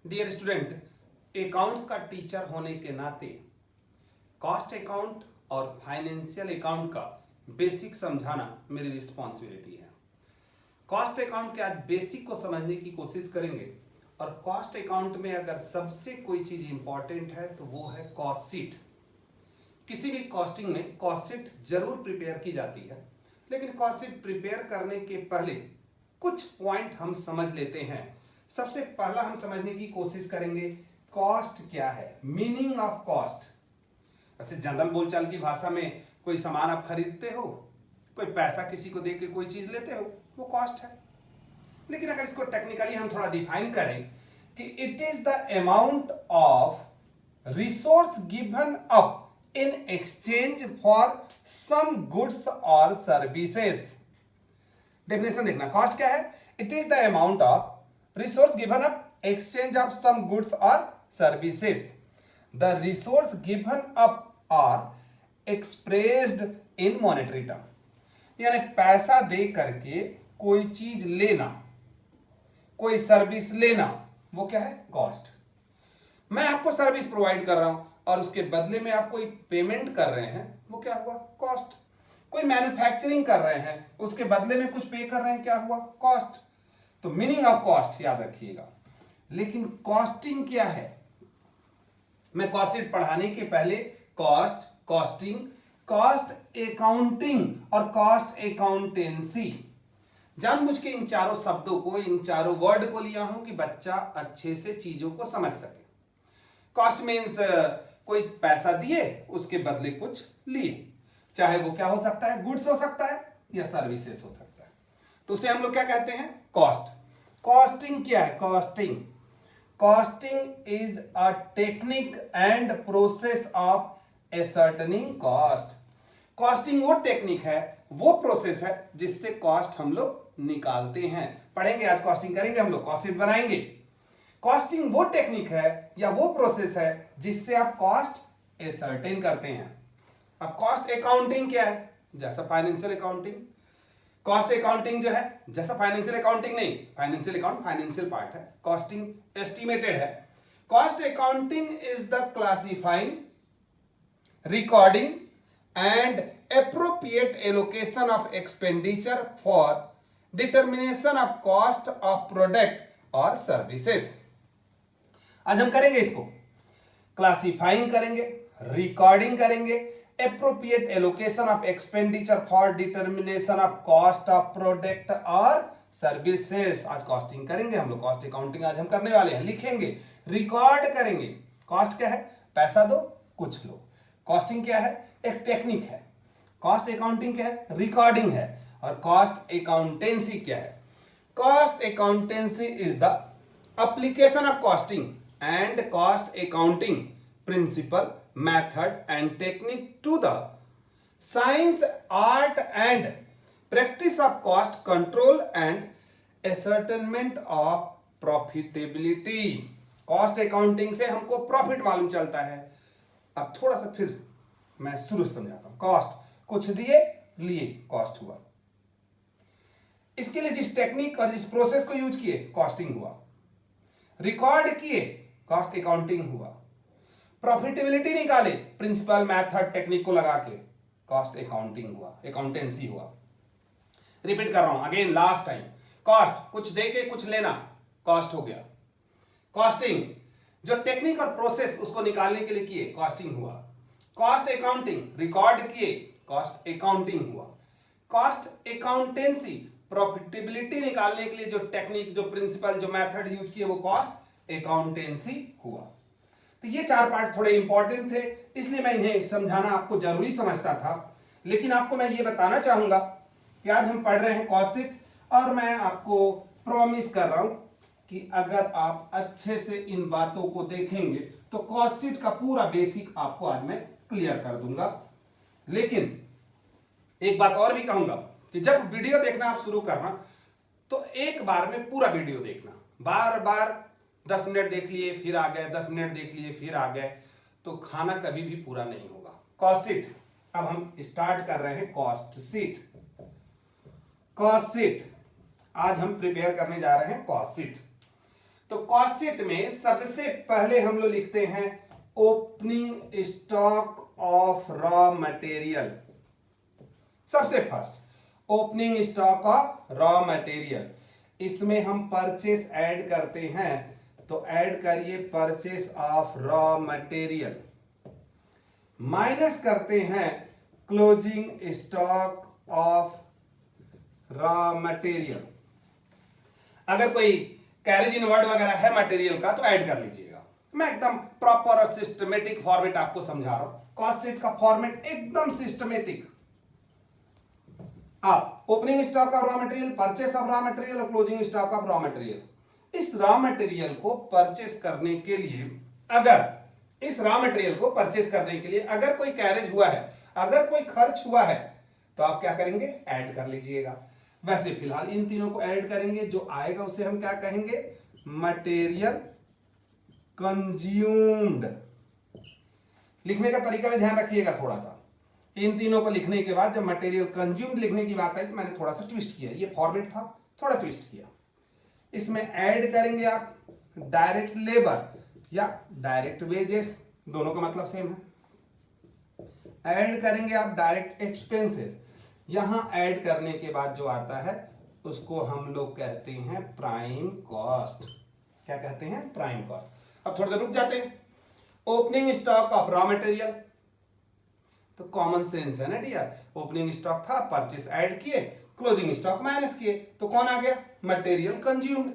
Dear student, accounts का teacher होने के नाते कॉस्ट अकाउंट और फाइनेंशियल अकाउंट का बेसिक समझाना मेरी रिस्पॉन्सिबिलिटी है। कॉस्ट अकाउंट के आज बेसिक को समझने की कोशिश करेंगे और कॉस्ट अकाउंट में अगर सबसे कोई चीज इंपॉर्टेंट है तो वो है कॉस्ट शीट। किसी भी कॉस्टिंग में कॉस्ट शीट जरूर प्रिपेयर की जाती है, लेकिन कॉस्ट शीट प्रिपेयर करने के पहले कुछ पॉइंट हम समझ लेते हैं। सबसे पहला हम समझने की कोशिश करेंगे कॉस्ट क्या है, मीनिंग ऑफ कॉस्ट। वैसे जनरल बोलचाल की भाषा में कोई सामान आप खरीदते हो, कोई पैसा किसी को दे के कोई चीज लेते हो, वो कॉस्ट है। लेकिन अगर इसको टेक्निकली हम थोड़ा डिफाइन करें कि it is the amount of resource given up in exchange for some goods और सर्विसेज। डेफिनेशन देखना, कॉस्ट क्या है? It is the amount of resource given up exchange of some goods or services. The resource given up are expressed in monetary term. यानी पैसा दे करके कोई चीज लेना, कोई सर्विस लेना, वो क्या है? कॉस्ट। मैं आपको सर्विस प्रोवाइड कर रहा हूं और उसके बदले में आप कोई पेमेंट कर रहे हैं, वो क्या हुआ? कॉस्ट। कोई मैन्युफैक्चरिंग कर रहे हैं, उसके बदले में कुछ पे कर रहे हैं, क्या हुआ? कॉस्ट। तो मीनिंग ऑफ कॉस्ट याद रखिएगा। लेकिन कॉस्टिंग क्या है? मैं कॉस्ट शीट पढ़ाने के पहले कॉस्ट, कॉस्टिंग, कॉस्ट अकाउंटिंग और कॉस्ट अकाउंटेंसी जानबूझ के इन चारों शब्दों को, इन चारों वर्ड को लिया हूं कि बच्चा अच्छे से चीजों को समझ सके। कॉस्ट मीन्स कोई पैसा दिए, उसके बदले कुछ लिए, चाहे वो क्या हो सकता है? गुड्स हो सकता है या सर्विसेज हो सकता है। तो उसे हम लोग क्या कहते हैं? कॉस्ट। कॉस्टिंग क्या है? Costing costing is a technique and process of ascertaining cost. Costing वो टेक्निक है, वो प्रोसेस है जिससे कॉस्ट हम लोग निकालते हैं। पढ़ेंगे आज, कॉस्टिंग करेंगे हम लोग, कॉस्ट शीट बनाएंगे। कॉस्टिंग वो टेक्निक है या वो प्रोसेस है जिससे आप कॉस्ट एसर्टेन करते हैं। अब कॉस्ट अकाउंटिंग क्या है? जैसा फाइनेंशियल अकाउंटिंग। कॉस्ट अकाउंटिंग जो है जैसा फाइनेंशियल अकाउंटिंग नहीं, फाइनेंशियल अकाउंट फाइनेंशियल पार्ट है, कॉस्टिंग एस्टिमेटेड है। Cost accounting is the classifying, recording and appropriate allocation of expenditure for determination of cost of product और सर्विसेज। आज हम करेंगे इसको, क्लासिफाइंग करेंगे, रिकॉर्डिंग करेंगे, appropriate allocation of expenditure for determination of cost of product और services. आज costing करेंगे हम लोग, कॉस्ट अकाउंटिंग आज हम करने वाले हैं। लिखेंगे, रिकॉर्ड करेंगे। कॉस्ट क्या है? पैसा दो, कुछ लो। कॉस्टिंग क्या है? एक टेक्निक है। कॉस्ट अकाउंटिंग क्या है? रिकॉर्डिंग है। और कॉस्ट अकाउंटेंसी क्या है? Cost accountancy is the application of costing and cost accounting principle, method and technique to the science, art and practice of cost control and ascertainment of profitability। Cost accounting से हमको profit मालूम चलता है। अब थोड़ा सा फिर मैं शुरू से समझाता हूं। कॉस्ट, कुछ दिए, लिए, कॉस्ट हुआ। इसके लिए जिस टेक्निक और जिस प्रोसेस को यूज किए, कॉस्टिंग हुआ। रिकॉर्ड किए, कॉस्ट अकाउंटिंग हुआ। प्रॉफिटेबिलिटी निकाले, प्रिंसिपल, मेथड, टेक्निक को लगा के, कॉस्ट अकाउंटिंग हुआ, अकाउंटेंसी हुआ। रिपीट कर रहा हूं अगेन, लास्ट टाइम। कॉस्ट, कुछ दे के कुछ लेना, कॉस्ट हो गया। कॉस्टिंग, जो टेक्निक और प्रोसेस उसको निकालने के लिए किए, कॉस्टिंग हुआ। कॉस्ट अकाउंटिंग, रिकॉर्ड किए, कॉस्ट अकाउंटिंग हुआ। कॉस्ट अकाउंटेंसी, प्रॉफिटेबिलिटी निकालने के लिए जो टेक्निक, जो प्रिंसिपल, जो मेथड यूज किए, वो कॉस्ट अकाउंटेंसी हुआ। तो ये चार पार्ट थोड़े इंपॉर्टेंट थे, इसलिए मैं इन्हें समझाना आपको जरूरी समझता था। लेकिन आपको मैं ये बताना चाहूंगा कि आज हम पढ़ रहे हैं कॉस्ट शीट, और मैं आपको प्रॉमिस कर रहा हूं कि अगर आप अच्छे से इन बातों को देखेंगे तो कॉस्ट शीट का पूरा बेसिक आपको आज मैं क्लियर कर दूंगा। लेकिन एक बात और भी कहूंगा कि जब वीडियो देखना आप शुरू करना तो एक बार में पूरा वीडियो देखना। बार बार 10 मिनट देख लिए फिर आ गए, 10 मिनट देख लिए फिर आ गए, तो खाना कभी भी पूरा नहीं होगा। कॉस्ट शीट, अब हम स्टार्ट कर रहे हैं कॉस्ट शीट। कॉस्ट शीट आज हम प्रिपेयर करने जा रहे हैं कॉस्ट शीट। तो कॉस्ट शीट में सबसे पहले हम लोग लिखते हैं opening stock of raw material. सबसे first opening stock of raw material, इसमें हम परचेस ऐड करते हैं, तो ऐड करिए purchase of raw material, minus करते हैं closing stock of raw material. अगर कोई कैरेज इन वर्ड वगैरह है मटेरियल का तो ऐड कर लीजिएगा। मैं एकदम प्रॉपर और सिस्टमेटिक फॉर्मेट आपको समझा रहा हूं, कॉस्ट शीट का फॉर्मेट एकदम सिस्टमेटिक। आप opening stock of raw material, purchase of raw material और closing stock of raw material, इस रॉ मटेरियल को परचेस करने के लिए अगर कोई कैरेज हुआ है, अगर कोई खर्च हुआ है, तो आप क्या करेंगे, ऐड कर लीजिएगा। वैसे फिलहाल इन तीनों को ऐड करेंगे, जो आएगा उसे हम क्या कहेंगे, मटेरियल कंज्यूम्ड। लिखने का तरीका में ध्यान रखिएगा थोड़ा सा। इन तीनों को लिखने के बाद जब मटेरियल कंज्यूम्ड लिखने की बात आई तो मैंने थोड़ा सा ट्विस्ट किया, ये फॉर्मेट था, थोड़ा ट्विस्ट किया। इसमें ऐड करेंगे आप डायरेक्ट लेबर या डायरेक्ट वेजेस, दोनों का मतलब सेम है। ऐड करेंगे आप डायरेक्ट एक्सपेंसेस, यहां ऐड करने के बाद जो आता है उसको हम लोग कहते हैं प्राइम कॉस्ट। क्या कहते हैं, प्राइम कॉस्ट। अब थोड़ी देर रुक जाते हैं। Opening stock of raw material, तो कॉमन सेंस है ना डियर, ओपनिंग स्टॉक था, परचेस ऐड किए, क्लोजिंग स्टॉक माइनस किए, तो कौन आ गया, मटेरियल कंज्यूम्ड।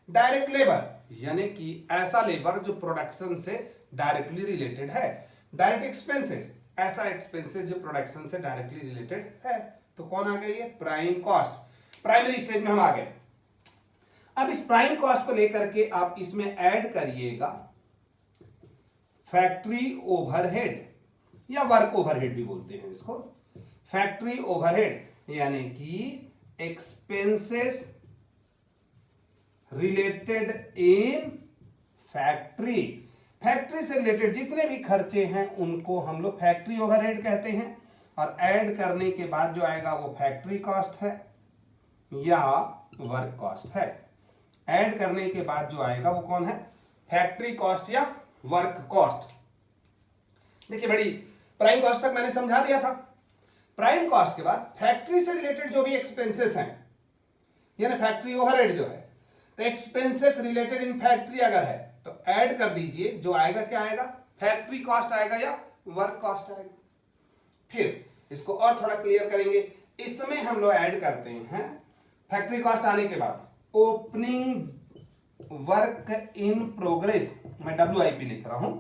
डायरेक्ट लेबर यानी कि ऐसा लेबर जो प्रोडक्शन से डायरेक्टली रिलेटेड है। डायरेक्ट एक्सपेंसेस, ऐसा एक्सपेंसेस जो प्रोडक्शन से डायरेक्टली रिलेटेड है, तो कौन आ गया, ये प्राइम कॉस्ट। प्राइमरी स्टेज में हम आ गए। अब इस प्राइम कॉस्ट को लेकर के आप इसमें ऐड करिएगा फैक्ट्री ओवरहेड या वर्क ओवरहेड भी बोलते हैं इसको। फैक्ट्री ओवरहेड यानी कि expenses related in factory. Factory से रिलेटेड जितने भी खर्चे हैं उनको हम लोग फैक्ट्री ओवरहेड कहते हैं, और ऐड करने के बाद जो आएगा वो फैक्ट्री कॉस्ट है या वर्क कॉस्ट है। ऐड करने के बाद जो आएगा वो कौन है, फैक्ट्री कॉस्ट या वर्क कॉस्ट। देखिए बड़ी, प्राइम कॉस्ट तक मैंने समझा दिया था। प्राइम कॉस्ट के बाद फैक्ट्री से रिलेटेड जो भी एक्सपेंसेस हैं, यानी फैक्ट्री ओवरहेड जो है, तो एक्सपेंसेस रिलेटेड इन फैक्ट्री अगर है तो ऐड कर दीजिए, जो आएगा क्या आएगा, फैक्ट्री कॉस्ट आएगा या वर्क कॉस्ट आएगा। फिर इसको और थोड़ा क्लियर करेंगे। इसमें हम लोग ऐड करते हैं फैक्ट्री कॉस्ट आने के बाद ओपनिंग वर्क इन प्रोग्रेस, मैं WIP लिख रहा हूं,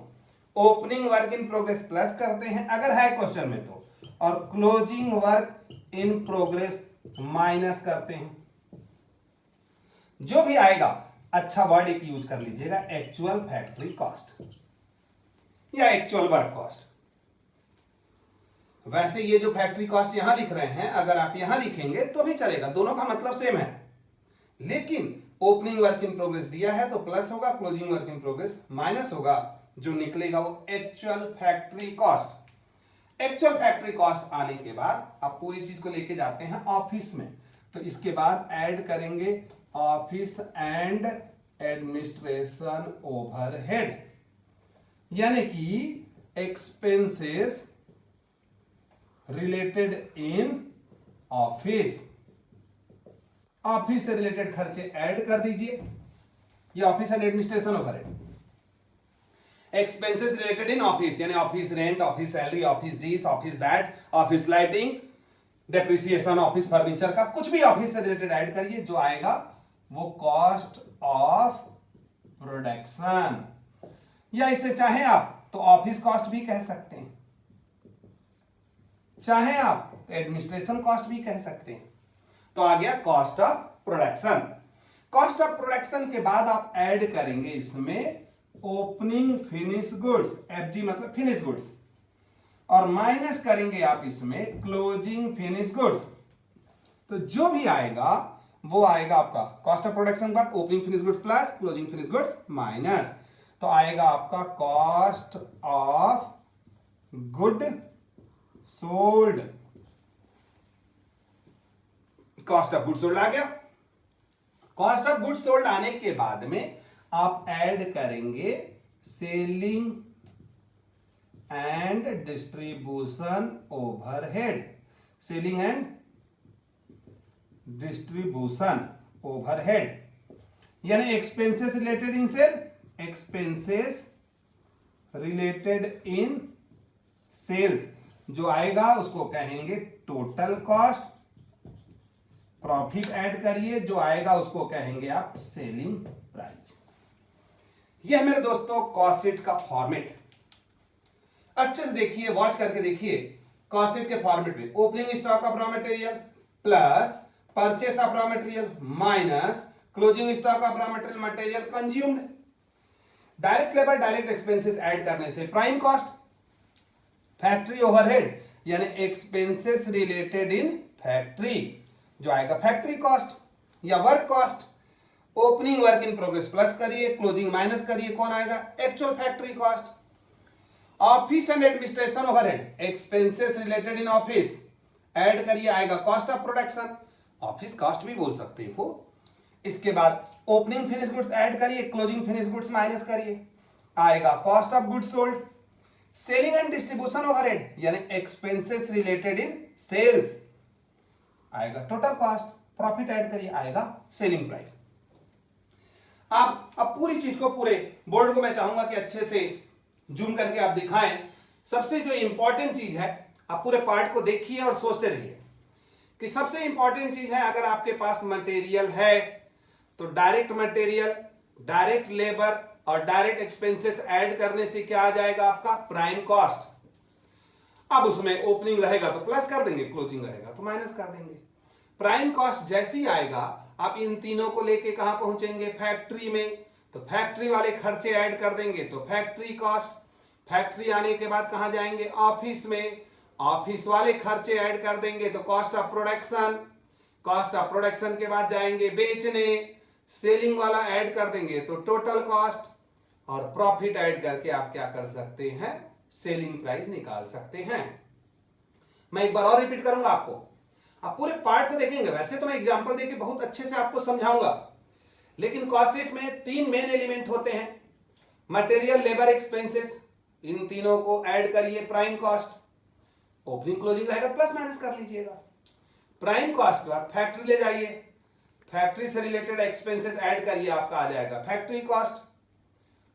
opening work in progress plus करते हैं अगर है क्वेश्चन में तो, और closing work in progress minus करते हैं। जो भी आएगा, अच्छा वर्ड एक यूज कर लीजिएगा, एक्चुअल फैक्ट्री कॉस्ट या एक्चुअल वर्क कॉस्ट। वैसे ये जो फैक्ट्री कॉस्ट यहां लिख रहे हैं, अगर आप यहां लिखेंगे तो भी चलेगा, दोनों का मतलब सेम है। लेकिन ओपनिंग वर्क इन प्रोग्रेस दिया है तो प्लस होगा, closing work in progress minus होगा, जो निकलेगा वो actual factory cost. Actual factory cost आने के बाद आप पूरी चीज को लेके जाते हैं ऑफिस में, तो इसके बाद ऐड करेंगे ऑफिस एंड एडमिनिस्ट्रेशन ओवरहेड, यानी कि expenses related in office. Office से रिलेटेड खर्चे ऐड कर दीजिए, ये office and administration overhead. Expenses related in office यानी office rent, office salary, office this, office that, office lighting, depreciation office furniture का, कुछ भी ऑफिस से रिलेटेड ऐड करिए, जो आएगा वो कॉस्ट ऑफ प्रोडक्शन, या इसे चाहे आप तो ऑफिस कॉस्ट भी कह सकते हैं, चाहे आप तो एडमिनिस्ट्रेशन कॉस्ट भी कह सकते हैं। तो आ गया cost of production. Cost of production के बाद आप ऐड करेंगे इसमें ओपनिंग फिनिश गुड्स, FG मतलब फिनिश गुड्स, और माइनस करेंगे आप इसमें क्लोजिंग फिनिश गुड्स। तो जो भी आएगा वो आएगा आपका कॉस्ट ऑफ प्रोडक्शन के बाद opening finish goods plus closing finish goods minus, तो आएगा आपका cost of good sold. Cost of good sold आ गया। कॉस्ट ऑफ गुड्स सोल्ड आने के बाद में आप ऐड करेंगे selling and distribution overhead, selling and distribution overhead, यानी एक्सपेंसेस रिलेटेड इन सेल, एक्सपेंसेस रिलेटेड इन सेल्स जो आएगा उसको कहेंगे टोटल कॉस्ट, प्रॉफिट ऐड करिए जो आएगा उसको कहेंगे आप सेलिंग प्राइस। यह मेरे दोस्तों कॉस्ट शीट का फॉर्मेट, अच्छे से देखिए, वॉच करके देखिए। कॉस्ट शीट के फॉर्मेट में opening stock of raw material plus purchase of raw material minus closing stock of raw material, material consumed, direct labour direct expenses add करने से प्राइम कॉस्ट, फैक्ट्री ओवरहेड यानी expenses related in factory जो आएगा factory cost या work cost, opening work in progress plus करिए, closing minus करिए, कौन आएगा actual factory cost, office and administration overhead expenses related in office add करिए, आएगा cost of production, office cost भी बोल सकते हो। इसके बाद ओपनिंग फिनिश गुड्स ऐड करिए, क्लोजिंग फिनिश गुड्स माइनस करिए, आएगा cost of goods sold, selling and distribution overhead यानी एक्सपेंसेस रिलेटेड इन सेल्स आएगा टोटल कॉस्ट, प्रॉफिट ऐड करिए, आएगा सेलिंग प्राइस। आप अब पूरी चीज को, पूरे बोर्ड को मैं चाहूंगा कि अच्छे से जूम करके आप दिखाएं। सबसे जो इंपॉर्टेंट चीज है, आप पूरे पार्ट को देखिए और सोचते रहिए कि सबसे इंपॉर्टेंट चीज है, अगर आपके पास मटेरियल है तो डायरेक्ट मटेरियल, डायरेक्ट लेबर और डायरेक्ट एक्सपेंसेस ऐड करने से क्या आ जाएगा आपका प्राइम कॉस्ट। अब उसमें ओपनिंग रहेगा तो प्लस कर देंगे, क्लोजिंग रहेगा तो माइनस कर देंगे। प्राइम कॉस्ट जैसे ही आएगा आप इन तीनों को लेके कहां पहुंचेंगे फैक्ट्री में, तो फैक्ट्री वाले खर्चे ऐड कर देंगे तो फैक्ट्री कॉस्ट, फैक्ट्री आने के बाद कहां जाएंगे ऑफिस में, ऑफिस वाले खर्चे ऐड कर देंगे तो cost of production, cost of production के बाद जाएंगे बेचने, सेलिंग वाला ऐड कर देंगे तो टोटल कॉस्ट, और प्रॉफिट ऐड करके आप क्या कर सकते हैं सेलिंग प्राइस निकाल सकते हैं। मैं एक बार और रिपीट करूंगा आपको, आप पूरे पार्ट को देखेंगे। वैसे तो मैं एग्जांपल देके बहुत अच्छे से आपको समझाऊंगा, लेकिन कॉस्ट शीट में तीन मेन एलिमेंट होते हैं, मटेरियल लेबर एक्सपेंसेस, इन तीनों को ऐड करिए प्राइम कॉस्ट, ओपनिंग क्लोजिंग रहेगा प्लस माइनस कर लीजिएगा। प्राइम कॉस्ट का फैक्ट्री ले जाइए, फैक्ट्री से रिलेटेड एक्सपेंसेस ऐड करिए, आपका आ जाएगा factory cost,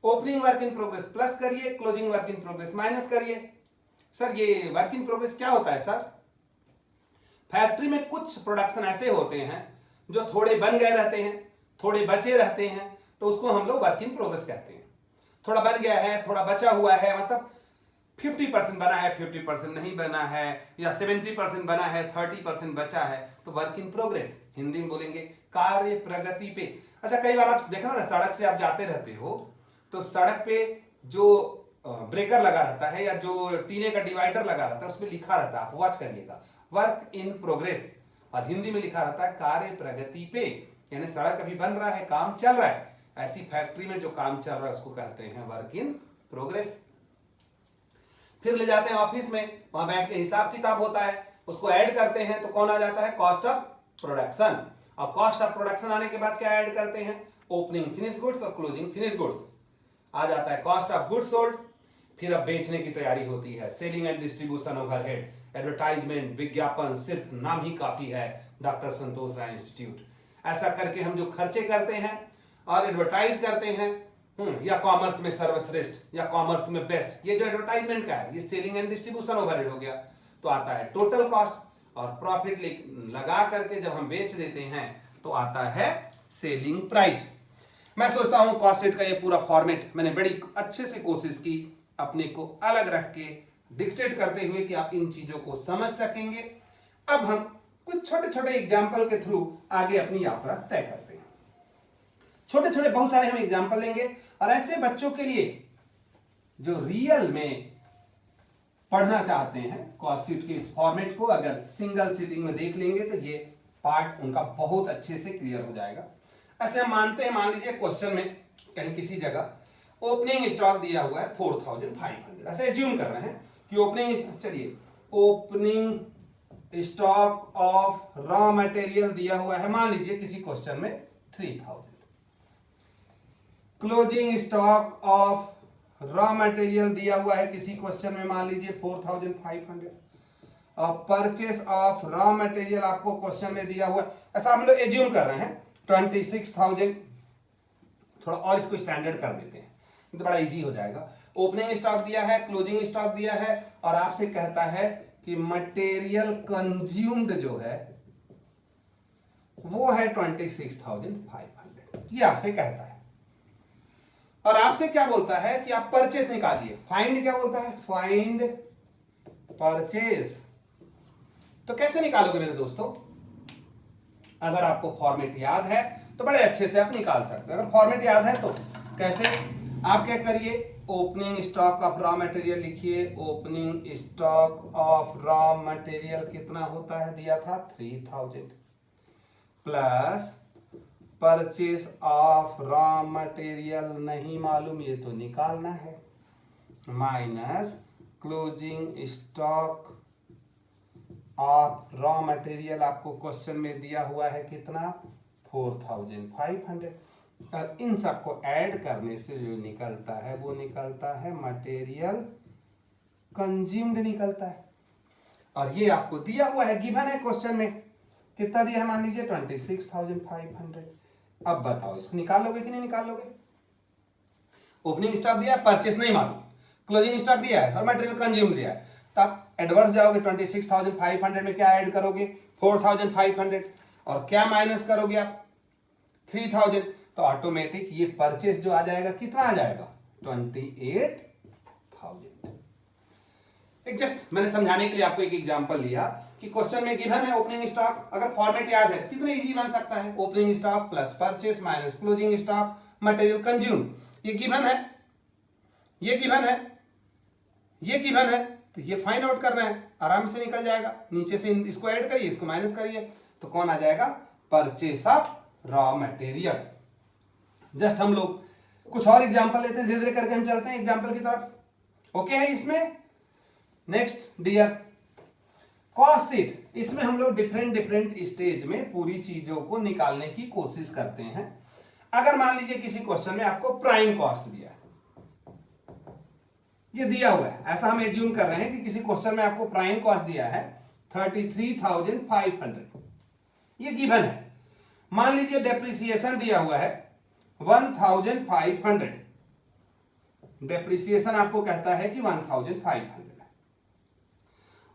opening work in progress plus करिए, closing work in progress minus करिए। सर ये वर्क इन प्रोग्रेस क्या होता है सर? फैक्ट्री में कुछ प्रोडक्शन ऐसे होते हैं जो थोड़े बन गए रहते हैं, थोड़े बचे रहते हैं, तो उसको हम लोग वर्क इन प्रोग्रेस कहते हैं। थोड़ा बन गया है, थोड़ा बचा हुआ है, मतलब 50% बना है, 50% नहीं बना है, या 70% बना है, 30% बचा है, तो वर्क इन प्रोग्रेस हिंदी में बोलेंगे कार्य प्रगति पे। अच्छा, कई बार आप देखना ना, सड़क से आप जाते रहते हो तो सड़क पे जो ब्रेकर लगा रहता है या जो टीने का डिवाइडर लगा रहता है उसमें लिखा रहता है, आप वॉच करिएगा, वर्क इन प्रोग्रेस, और हिंदी में लिखा रहता है कार्य प्रगति पे, यानी सड़क अभी बन रहा है, काम चल रहा है। ऐसी फैक्ट्री में जो काम चल रहा है उसको कहते हैं वर्क इन प्रोग्रेस। फिर ले जाते हैं ऑफिस में, वहां बैठ के हिसाब किताब होता है, उसको ऐड करते हैं तो कौन आ जाता है कॉस्ट ऑफ प्रोडक्शन, और कॉस्ट ऑफ प्रोडक्शन आने के बाद क्या ऐड करते हैं ओपनिंग फिनिश गुड्स और क्लोजिंग फिनिश गुड्स, आ जाता है कॉस्ट ऑफ गुड्स सोल्ड। फिर अब बेचने की तैयारी होती है, selling and distribution overhead, advertisement, विज्ञापन, सिर्फ नाम ही काफी है डॉक्टर संतोष राय इंस्टीट्यूट। ऐसा करके हम जो खर्चे करते हैं और एडवर्टाइज करते हैं, या कॉमर्स में सर्वश्रेष्ठ या कॉमर्स में बेस्ट, ये जो एडवर्टाइजमेंट का है ये सेलिंग एंड डिस्ट्रीब्यूशन ओवरहेड हो गया। तो आता है टोटल कॉस्ट, और प्रॉफिट लगा करके जब हम बेच देते हैं तो आता है सेलिंग प्राइस। मैं सोचता हूं कॉस्ट शीट का ये पूरा फॉर्मेट मैंने बड़ी अच्छे से कोशिश की अपने को अलग रख के डिक्टेट करते हुए कि आप इन चीजों को समझ सकेंगे। अब हम कुछ छोटे छोटे एग्जाम्पल के थ्रू आगे अपनी यात्रा तय करते हैं। छोटे छोटे बहुत सारे हम एग्जाम्पल लेंगे, और ऐसे बच्चों के लिए जो रियल में पढ़ना चाहते हैं कॉस्ट शीट के इस फॉर्मेट को, अगर सिंगल सीटिंग में देख लेंगे तो ये पार्ट उनका बहुत अच्छे से क्लियर हो जाएगा। ऐसे हम मानते हैं, मान लीजिए क्वेश्चन में कहीं किसी जगह ओपनिंग स्टॉक दिया हुआ है 4500, ऐसे एज्यूम कर रहे हैं कि ओपनिंग, चलिए opening stock of raw material दिया हुआ है मान लीजिए किसी क्वेश्चन में 3000। Closing stock of raw material दिया हुआ है किसी क्वेश्चन में, मान लीजिए 4500। और परचेस ऑफ रॉ मटेरियल आपको क्वेश्चन में दिया हुआ है, ऐसा हम लोग एज्यूम कर रहे हैं 26,000। थोड़ा और इसको स्टैंडर्ड कर देते हैं तो बड़ा इजी हो जाएगा। ओपनिंग स्टॉक दिया है, क्लोजिंग स्टॉक दिया है, और आपसे कहता है कि मटेरियल कंज्यूम्ड जो है वो है 26,500, ये आपसे कहता है। और आपसे क्या बोलता है कि आप परचेस निकालिए। फाइंड क्या बोलता है? Find purchase. तो कैसे निकालोगे मेरे दोस्तों? अगर आपको फॉर्मेट याद है तो बड़े अच्छे से आप निकाल सकते हैं। अगर फॉर्मेट याद है तो कैसे? आप क्या करिए, opening stock of raw material लिखिए। Opening stock of raw material कितना होता है? दिया था 3000, plus purchase of raw material नहीं मालूम, ये तो निकालना है, minus closing stock of raw material आपको क्वेश्चन में दिया हुआ है कितना? 4500। और इन सबको ऐड करने से जो निकलता है वो निकलता है मटेरियल कंज्यूम्ड निकलता है। और ये आपको दिया हुआ है, गिवन है क्वेश्चन में, कितना दिया है? मान लीजिए 26,500। अब बताओ इसको निकाल लोगे कि नहीं निकाल लोगे? ओपनिंग स्टॉक दिया है, परचेस नहीं मालूम, क्लोजिंग स्टॉक दिया है और मटेरियल कंज्यूम दिया है, तब एडवर्स जाओगे, 26,500 में क्या ऐड करोगे? 4,500। और क्या माइनस करोगे आप? 3,000। तो ऑटोमेटिक ये परचेस जो आ जाएगा कितना आ जाएगा? 28,000। एक जस्ट मैंने समझाने के लिए आपको एक एग्जांपल लिया कि क्वेश्चन में गिवन है ओपनिंग स्टॉक, अगर फॉर्मेट याद है कितना इजी बन सकता है? Opening stock plus purchase minus closing stock material consume. ये गिवन है, ये गिवन है, ये गिवन है, तो ये फाइंड आउट करना है, आराम से निकल जाएगा। नीचे से इसको ऐड करिए, इसको माइनस करिए, तो कौन आ जाएगा? Purchase of raw material. Just हम लोग कुछ और एग्जांपल लेते हैं, धीरे धीरे करके हम चलते हैं एग्जांपल की तरफ। ओके है इसमें? Next dear, cost sheet. इसमें हम लोग डिफरेंट स्टेज में पूरी चीजों को निकालने की कोशिश करते हैं। अगर मान लीजिए किसी क्वेश्चन में आपको प्राइम कॉस्ट दिया है, ये दिया हुआ है, ऐसा हम एज्यूम कर रहे हैं कि किसी क्वेश्चन में आपको प्राइम कॉस्ट दिया है 33,500, ये गिवन है। मान लीजिए डेप्रिसिएशन दिया हुआ है 1,500, डेप्रिसिएशन आपको कहता है कि 1,500।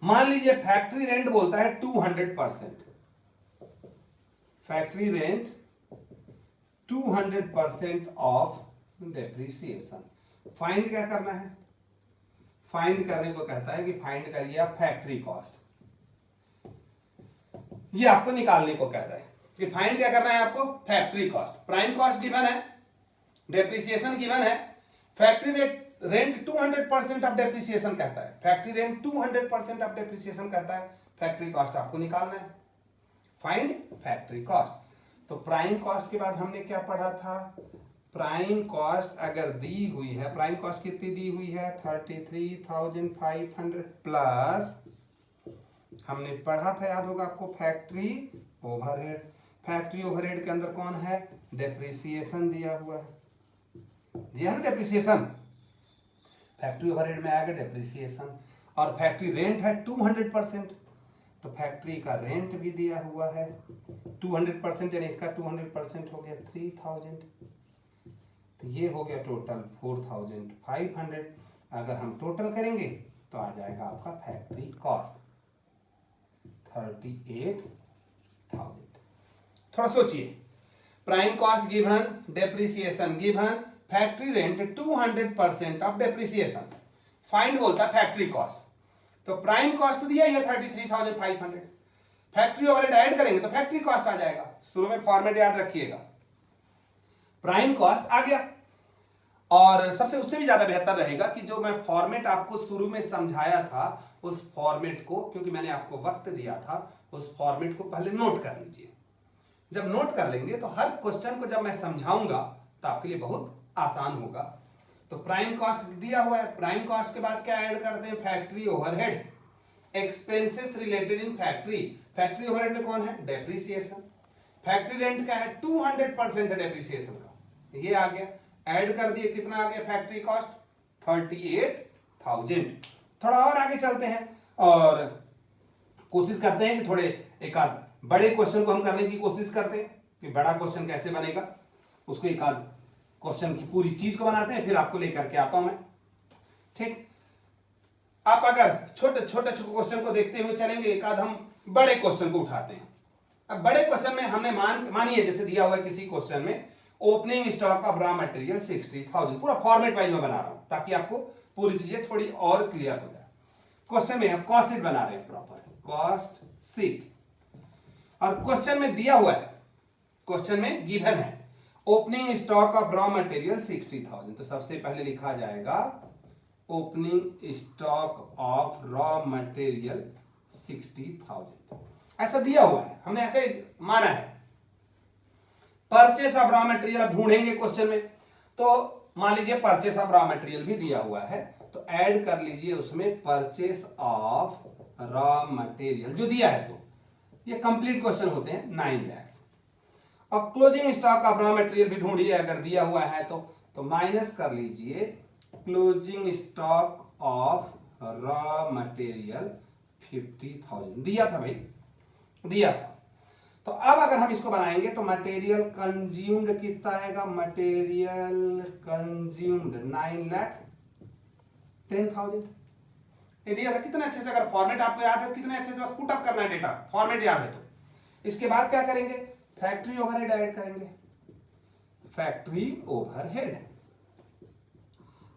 मान लीजिए फैक्ट्री रेंट बोलता है 200%, factory rent 200% of depreciation. Find क्या करना है? फाइंड करने को कहता है कि फाइंड करिए आप फैक्ट्री कॉस्ट। ये आपको निकालने को कह रहा है कि फाइंड क्या करना है आपको? Factory cost. Prime cost given है, डेप्रिसिएशन गिवन है, फैक्ट्री रेंट 200% ऑफ डेप्रिसिएशन कहता है, फैक्ट्री रेंट 200% ऑफ डेप्रिसिएशन कहता है, फैक्ट्री कॉस्ट आपको निकालना है। Find factory cost. तो प्राइम कॉस्ट के बाद हमने क्या पढ़ा था? प्राइम कॉस्ट अगर दी हुई है, प्राइम कॉस्ट कितनी दी हुई है? 33,500 प्लस हमने पढ़ा था, याद होगा आपको, फैक्ट्री ओवरहेड। फैक्ट्री ओवरहेड के अंदर कौन है? डेप्रिसिएशन दिया हुआ है, दिया है डेप्रिसिएशन, फैक्ट्री ओवरहेड में आएगा डेप्रिसिएशन। और फैक्ट्री रेंट है 200%, तो फैक्ट्री का रेंट भी दिया हुआ है 200%, यानी इसका 200% हो गया 3,000, तो ये हो गया टोटल 4,500। अगर हम टोटल करेंगे तो आ जाएगा आपका फैक्ट्री कॉस्ट 38,000। थोड़ा सोचिए, prime cost given, depreciation given, factory rent 200% of depreciation, find बोलता है फैक्ट्री कॉस्ट। तो प्राइम कॉस्ट दिया ही है 33,500, फैक्ट्री ओवरहेड ऐड करेंगे तो फैक्ट्री कॉस्ट आ जाएगा। शुरू में फॉर्मेट याद रखिएगा, प्राइम कॉस्ट आ गया। और सबसे उससे भी ज्यादा बेहतर रहेगा कि जो मैं फॉर्मेट आपको शुरू में समझाया था उस फॉर्मेट को, क्योंकि मैंने आपको वक्त दिया था, उस फॉर्मेट को पहले नोट कर लीजिए। जब नोट कर लेंगे तो हर क्वेश्चन को जब मैं समझाऊंगा तो आपके लिए बहुत आसान होगा। तो प्राइम कॉस्ट दिया हुआ है, प्राइम कॉस्ट के बाद क्या ऐड करते हैं? Factory overhead, expenses related in factory. Factory overhead में कौन है? डेप्रिसिएशन। फैक्ट्री रेंट का है 200% डेप्रिसिएशन का, ये आ गया। ऐड कर दिए, कितना आ गया फैक्ट्री कॉस्ट 38,000। थोड़ा और आगे चलते हैं और कोशिश करते हैं कि थोड़े एक आध बड़े क्वेश्चन को हम करने की कोशिश करते हैं कि बड़ा क्वेश्चन कैसे बनेगा, उसको एक आध क्वेश्चन की पूरी चीज को बनाते हैं, फिर आपको लेकर के आता हूं मैं। ठीक, आप अगर छोटे छोटे क्वेश्चन को देखते हुए चलेंगे, एक आध हम बड़े क्वेश्चन को उठाते हैं। अब बड़े क्वेश्चन में हमने मानिए जैसे दिया हुआ है किसी क्वेश्चन में opening stock of raw material 60,000, पूरा फॉर्मेट वाइज में बना रहा हूं ताकि आपको पूरी चीजें थोड़ी और क्लियर हो जाए। क्वेश्चन में हम कॉस्ट शीट बना रहे हैं, प्रॉपर कॉस्ट शीट, और क्वेश्चन में दिया हुआ है, क्वेश्चन में गिवन है opening stock of raw material 60,000। तो सबसे पहले लिखा जाएगा opening stock of raw material 60,000, ऐसा दिया हुआ है, हमने ऐसे माना है। परचेस ऑफ रॉ मटेरियल अब ढूंढेंगे क्वेश्चन में, तो मान लीजिए परचेस ऑफ रॉ मटेरियल भी दिया हुआ है, तो ऐड कर लीजिए उसमें परचेस ऑफ रॉ मटेरियल जो दिया है, तो ये कंप्लीट क्वेश्चन होते हैं 9 लाख। और closing stock of raw material भी ढूंढिए अगर दिया हुआ है तो माइनस कर लीजिए closing stock of raw material 50,000 दिया था भाई, दिया था। तो अब अगर हम इसको बनाएंगे तो मटेरियल कंज्यूम्ड कितना आएगा, मटेरियल कंज्यूम्ड 9,10,000 ये दिया था। कितने अच्छे से, अगर फॉर्मेट आपको याद है कितने अच्छे से पुट अप करना है डेटा, फॉर्मेट याद है तो। इसके बाद क्या करेंगे, फैक्ट्री ओवरहेड ऐड करेंगे, फैक्ट्री ओवरहेड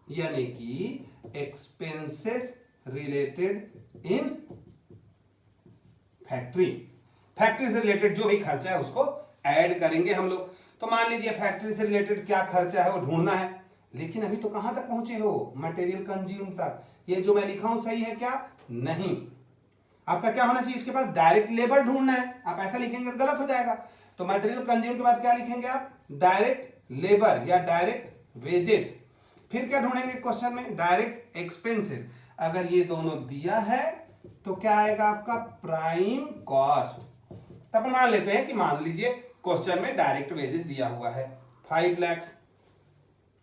यानी कि expenses related in factory, factory से रिलेटेड जो भी खर्चा है उसको ऐड करेंगे हम लोग। तो मान लीजिए फैक्ट्री से रिलेटेड क्या खर्चा है वो ढूंढना है, लेकिन अभी तो कहां तक पहुंचे हो, मटेरियल कंज्यूम तक। ये जो मैं लिखा हूं सही है क्या, नहीं। आपका क्या होना चाहिए इसके पास, डायरेक्ट लेबर ढूंढना है। आप ऐसा लिखेंगे तो गलत हो जाएगा। तो मटेरियल कंज्यूम के बाद क्या लिखेंगे आप, डायरेक्ट लेबर या डायरेक्ट वेजेस। फिर क्या ढूंढेंगे क्वेश्चन में, डायरेक्ट एक्सपेंसेस। अगर ये दोनों दिया है तो क्या आएगा आपका, प्राइम कॉस्ट। तब मान लेते हैं कि मान लीजिए क्वेश्चन में डायरेक्ट वेजेस दिया हुआ है 5 लाख,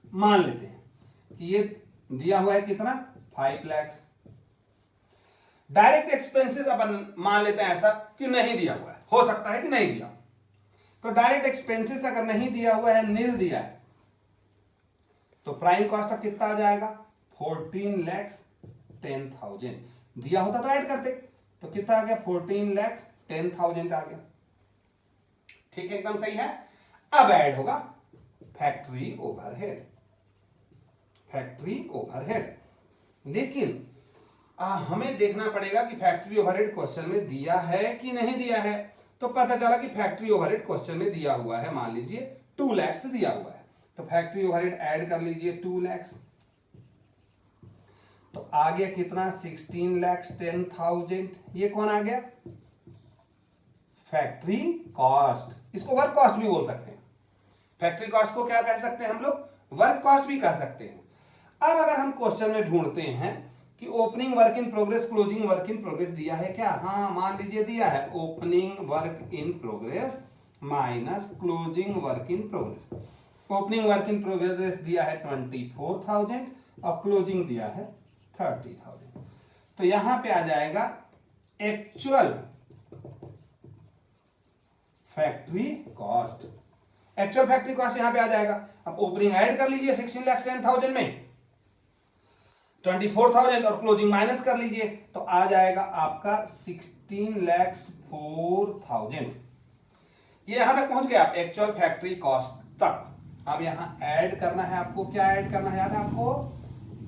मान लेते हैं कि ये दिया हुआ है कितना, 5 लाख। डायरेक्ट एक्सपेंसेस अपन मान लेते हैं ऐसा कि नहीं दिया हुआ है, हो सकता है कि नहीं दिया। तो डायरेक्ट एक्सपेंसेस अगर नहीं दिया हुआ है, नील दिया है, तो प्राइम कॉस्ट अब कितना आ जाएगा, 14,10,000। दिया होता तो ऐड करते, तो कितना आ गया, 14,10,000 आ गया। ठीक है, एकदम सही है। अब ऐड होगा फैक्ट्री ओवरहेड, फैक्ट्री ओवरहेड। लेकिन हमें देखना पड़ेगा कि फैक्ट्री ओवरहेड क्वेश्चन में दिया है कि नहीं दिया है। तो पता चला कि फैक्ट्री ओवरहेड क्वेश्चन में दिया हुआ है, मान लीजिए 2 लाख दिया हुआ है, तो फैक्ट्री ओवरहेड ऐड कर लीजिए 2 लाख, तो आ गया कितना, 16,10,000। ये कौन आ गया, फैक्ट्री कॉस्ट। इसको वर्क कॉस्ट भी बोल सकते हैं। फैक्ट्री कॉस्ट को क्या कह सकते हैं हम लोग, वर्क कॉस्ट भी कह सकते हैं। अब अगर हम क्वेश्चन में ढूंढते हैं कि opening work in progress, closing work in progress दिया है क्या, हाँ मान लीजिए दिया है, opening work in progress minus closing work in progress. Opening work in progress दिया है 24,000 और क्लोजिंग दिया है 30,000। तो यहां पे आ जाएगा actual factory cost, actual factory cost यहां पे आ जाएगा। अब ओपनिंग ऐड कर लीजिए 16,10,000 में 24,000 और क्लोजिंग माइनस कर लीजिए, तो आ जाएगा आपका 16,04,000। ये यहां तक पहुंच गया आप एक्चुअल फैक्ट्री कॉस्ट तक। अब यहां ऐड करना है आपको, क्या ऐड करना है याद है आपको,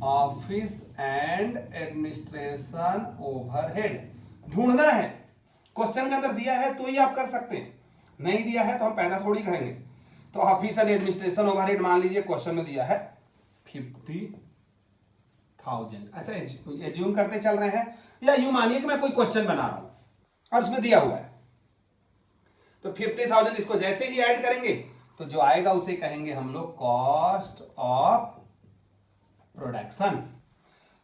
ऑफिस एंड एडमिनिस्ट्रेशन ओवरहेड ढूंढना है। क्वेश्चन के अंदर दिया है तो ही आप कर सकते हैं, नहीं दिया है तो हम पैदा थोड़ी करेंगे। तो ऑफिस एंड एडमिनिस्ट्रेशन ओवरहेड मान लीजिए क्वेश्चन में दिया है 50,000, ऐसा एज्यूम करते चल रहे हैं, या यूं मानिए कि मैं कोई क्वेश्चन बना रहा हूं और उसमें दिया हुआ है, तो 50,000 इसको जैसे ही ऐड करेंगे तो जो आएगा उसे कहेंगे हम लोग कॉस्ट ऑफ प्रोडक्शन।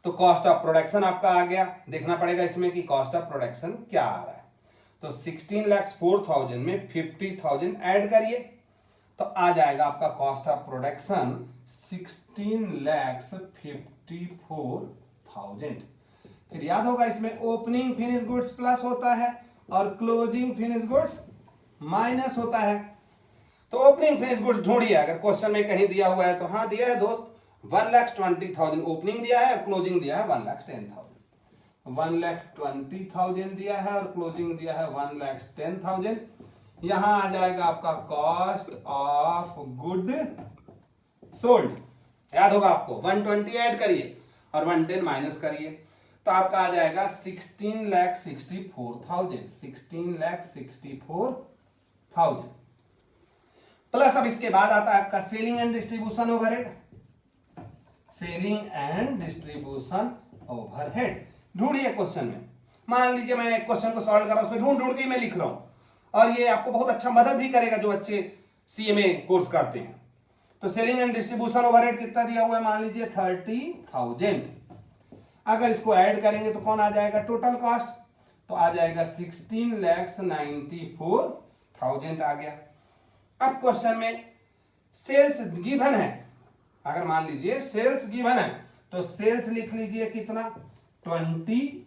तो कॉस्ट ऑफ प्रोडक्शन आपका आ गया, देखना पड़ेगा इसमें कि कॉस्ट ऑफ प्रोडक्शन क्या आ रहा है। तो 16,04,000 में 50,000 ऐड करिए तो आ जाएगा आपका कॉस्ट ऑफ प्रोडक्शन 16,54,000। फिर याद होगा इसमें ओपनिंग फिनिश गुड्स प्लस होता है और क्लोजिंग फिनिश गुड्स माइनस होता है। तो ओपनिंग फिनिश गुड्स ढूंढिए, अगर क्वेश्चन में कहीं दिया हुआ है तो हाँ दिया है दोस्त, 1,20,000 ओपनिंग दिया है, क्लोजिंग दिया है 1,10,000। 1,20,000 दिया है और क्लोजिंग दिया है 1,10,000। यहां आ जाएगा आपका कॉस्ट ऑफ गुड सोल्ड। याद होगा आपको 120 ऐड करिए और 110 माइनस करिए तो आपका आ जाएगा 16,64,000। 16,64,000 प्लस अब इसके बाद आता है आपका selling and distribution overhead. Selling and distribution overhead ढूंढिए क्वेश्चन में। मान लीजिए मैं क्वेश्चन को सॉल्व कर रहा हूं, उसमें ढूंढ ढूंढ के मैं लिख रहा हूं और ये आपको बहुत अच्छा मदद भी करेगा जो अच्छे सीएमए कोर्स करते हैं। तो सेलिंग एंड डिस्ट्रीब्यूशन ओवरहेड कितना दिया हुआ है, मान लीजिए 30,000। अगर इसको ऐड करेंगे तो कौन आ जाएगा, टोटल कॉस्ट, तो आ जाएगा 16,94,000 आ गया। अब क्वेश्चन में सेल्स गिवन है, अगर मान लीजिए सेल्स गिवन है तो सेल्स लिख लीजिए कितना, 20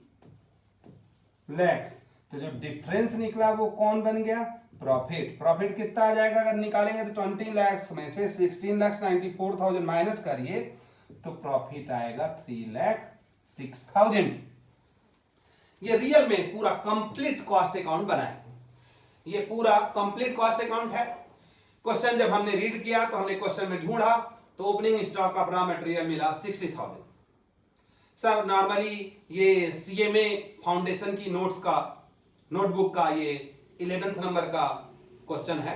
lakhs। तो जो डिफरेंस निकला वो कौन बन गया, प्रॉफिट। प्रॉफिट कितना आ जाएगा, अगर निकालेंगे तो 20 lakhs में से 16,94,000 माइनस करिए तो प्रॉफिट आएगा 3,06,000। ये रियल में पूरा कंप्लीट कॉस्ट अकाउंट बना है, ये पूरा कंप्लीट कॉस्ट अकाउंट है। क्वेश्चन जब हमने रीड किया तो हमने क्वेश्चन में ढूंढा तो opening stock of raw material मिला 60,000। सर नॉर्मली ये सीएमए फाउंडेशन की नोटबुक का ये 11th नंबर का क्वेश्चन है,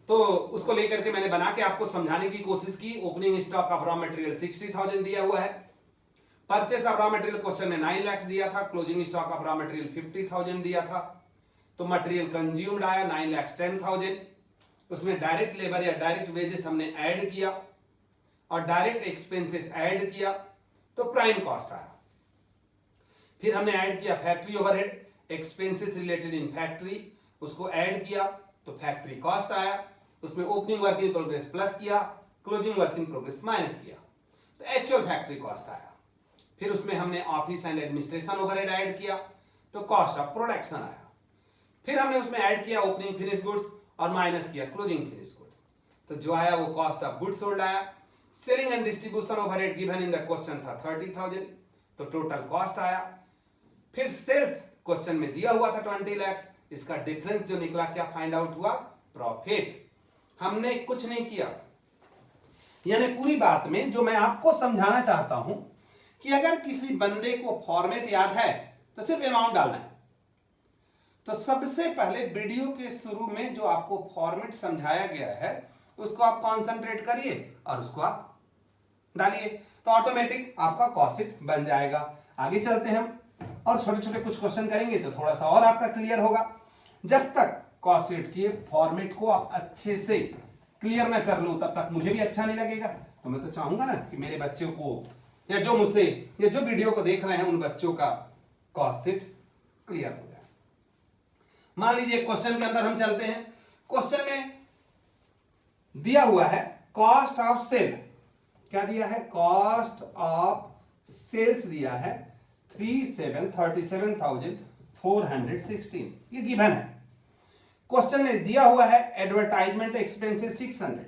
तो उसको लेकर के मैंने बना के आपको समझाने की कोशिश की। Opening stock of raw material 60,000 दिया हुआ है, purchase of raw material question ने 9 लाख दिया था, closing stock of raw material 50,000 दिया था, तो मटेरियल कंज्यूम्ड आया 9,10,000। उसमें डायरेक्ट लेबर या डायरेक्ट वेजेस हमने ऐड किया और डायरेक्ट एक्सपेंसेस ऐड किया तो प्राइम कॉस्ट आया। फिर हमने ऐड किया factory overhead, expenses related in factory, उसको ऐड किया तो फैक्ट्री कॉस्ट आया। उसमें opening work in progress plus किया, closing work in progress minus किया तो एक्चुअल फैक्ट्री कॉस्ट आया। फिर उसमें हमने office and administration overhead add किया तो कॉस्ट ऑफ प्रोडक्शन आया। फिर हमने उसमें ऐड किया ओपनिंग फिनिश गुड्स और माइनस किया क्लोजिंग फिनिश गुड्स, तो जो आया वो कॉस्ट ऑफ गुड्स सोल्ड आया। Selling and distribution overhead given in the question था 30,000, तो टोटल कॉस्ट आया। फिर सेल्स क्वेश्चन में दिया हुआ था 20 lakhs, इसका डिफरेंस जो निकला क्या फाइंड आउट हुआ, प्रॉफिट। हमने कुछ नहीं किया, यानी पूरी बात में जो मैं आपको समझाना चाहता हूं कि अगर किसी बंदे को फॉर्मेट याद है तो सिर्फ अमाउंट डालना है। तो सबसे पहले वीडियो के शुरू में जो आपको फॉर्मेट समझाया गया है उसको आप कंसंट्रेट करिए और उसको आप डालिए तो ऑटोमेटिक आपका कॉस्ट शीट बन जाएगा। आगे चलते हैं हम और छोटे छोटे कुछ क्वेश्चन करेंगे तो थोड़ा सा और आपका क्लियर होगा। जब तक कॉस्ट शीट के फॉर्मेट को आप अच्छे से क्लियर ना कर लो तब तक मुझे भी अच्छा नहीं लगेगा। तो मैं तो चाहूंगा ना कि मेरे बच्चों को या जो मुझसे या जो वीडियो को देख रहे हैं उन बच्चों का कॉस्ट शीट क्लियर हो जाए। मान लीजिए क्वेश्चन के अंदर हम चलते हैं। क्वेश्चन में दिया हुआ है कॉस्ट ऑफ सेल, क्या दिया है, कॉस्ट ऑफ सेल्स दिया है 37,416, ये गिवन है। क्वेश्चन में दिया हुआ है एडवर्टाइजमेंट एक्सपेंसेस 600,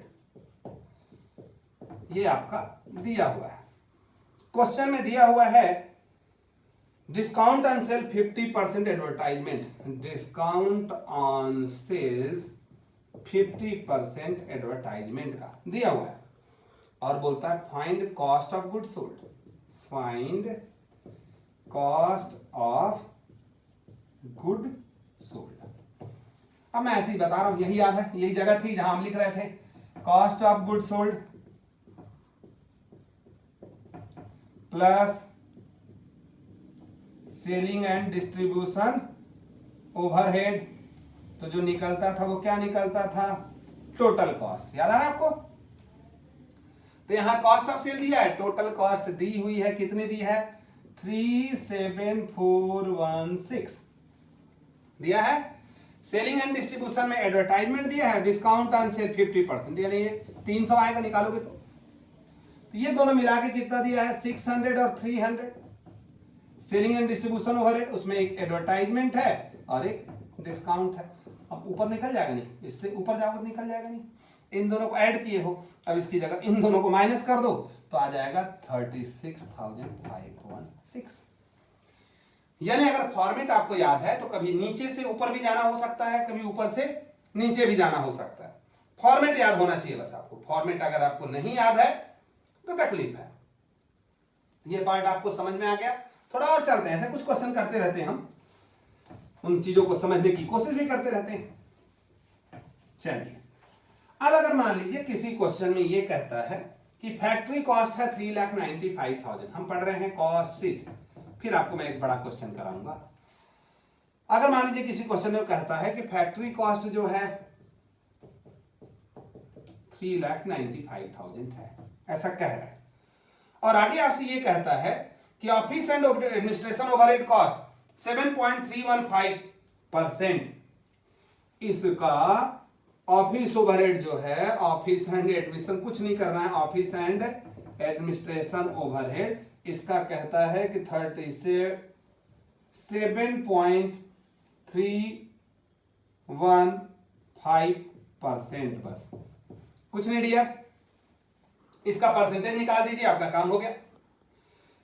ये आपका दिया हुआ है। क्वेश्चन में दिया हुआ है discount on sale 50% advertisement, discount on sales 50% advertisement का दिया हुआ है और बोलता है find cost of good sold, find cost of good sold. अब मैं ऐसे ही बता रहा हूं, यही याद है, यही जगह थी जहां हम लिख रहे थे cost of good sold plus selling and distribution overhead, तो जो निकलता था वो क्या निकलता था, टोटल कॉस्ट। याद आ रहा है आपको। तो यहां कॉस्ट ऑफ सेल दिया है, टोटल कॉस्ट दी हुई है, कितनी दी है 37416। दिया है। सेलिंग एंड डिस्ट्रीब्यूशन में एडवर्टाइजमेंट दिया है, डिस्काउंट ऑन सेल 50%, यानी ये 300 आएगा निकालोगे तो ये दोनों मिला के कितना दिया है 600 और 300। सेलिंग एंड डिस्ट्रीब्यूशन ओवरहेड, उसमें एक एडवर्टाइजमेंट है और एक डिस्काउंट है। अब ऊपर निकल जाएगा नहीं, इससे ऊपर जाओगे तो निकल जाएगा नहीं। इन दोनों को ऐड किए हो, अब इसकी जगह इन दोनों को माइनस कर दो तो आ जाएगा 36,516। यानी अगर फॉर्मेट आपको याद है तो कभी नीचे से ऊपर भी जाना हो सकता है, कभी ऊपर से नीचे भी जाना हो सकता है। फॉर्मेट याद होना चाहिए बस आपको। फॉर्मेट अगर आपको नहीं याद है तो तकलीफ है। ये पार्ट आपको समझ में आ गया। थोड़ा और चलते हैं, ऐसे कुछ क्वेश्चन करते रहते हैं हम, उन चीजों को समझने की कोशिश भी करते रहते हैं। चलिए, अब अगर मान लीजिए किसी क्वेश्चन में ये कहता है कि फैक्ट्री कॉस्ट है 3,95,000, हम पढ़ रहे हैं कॉस्ट शीट, फिर आपको मैं एक बड़ा क्वेश्चन कराऊंगा। अगर मान लीजिए किसी क्वेश्चन में कहता है कि फैक्ट्री कॉस्ट जो है 3,95,000 है, ऐसा कह रहा है, और आगे आपसे ये कहता है कि office and administration overhead cost 7.315%, इसका ऑफिस ओवरहेड जो है, ऑफिस एंड एडमिशन कुछ नहीं करना है, ऑफिस एंड एडमिनिस्ट्रेशन ओवरहेड इसका कहता है कि 37.315%, बस कुछ नहीं दिया। इसका परसेंटेज निकाल दीजिए, आपका काम हो गया।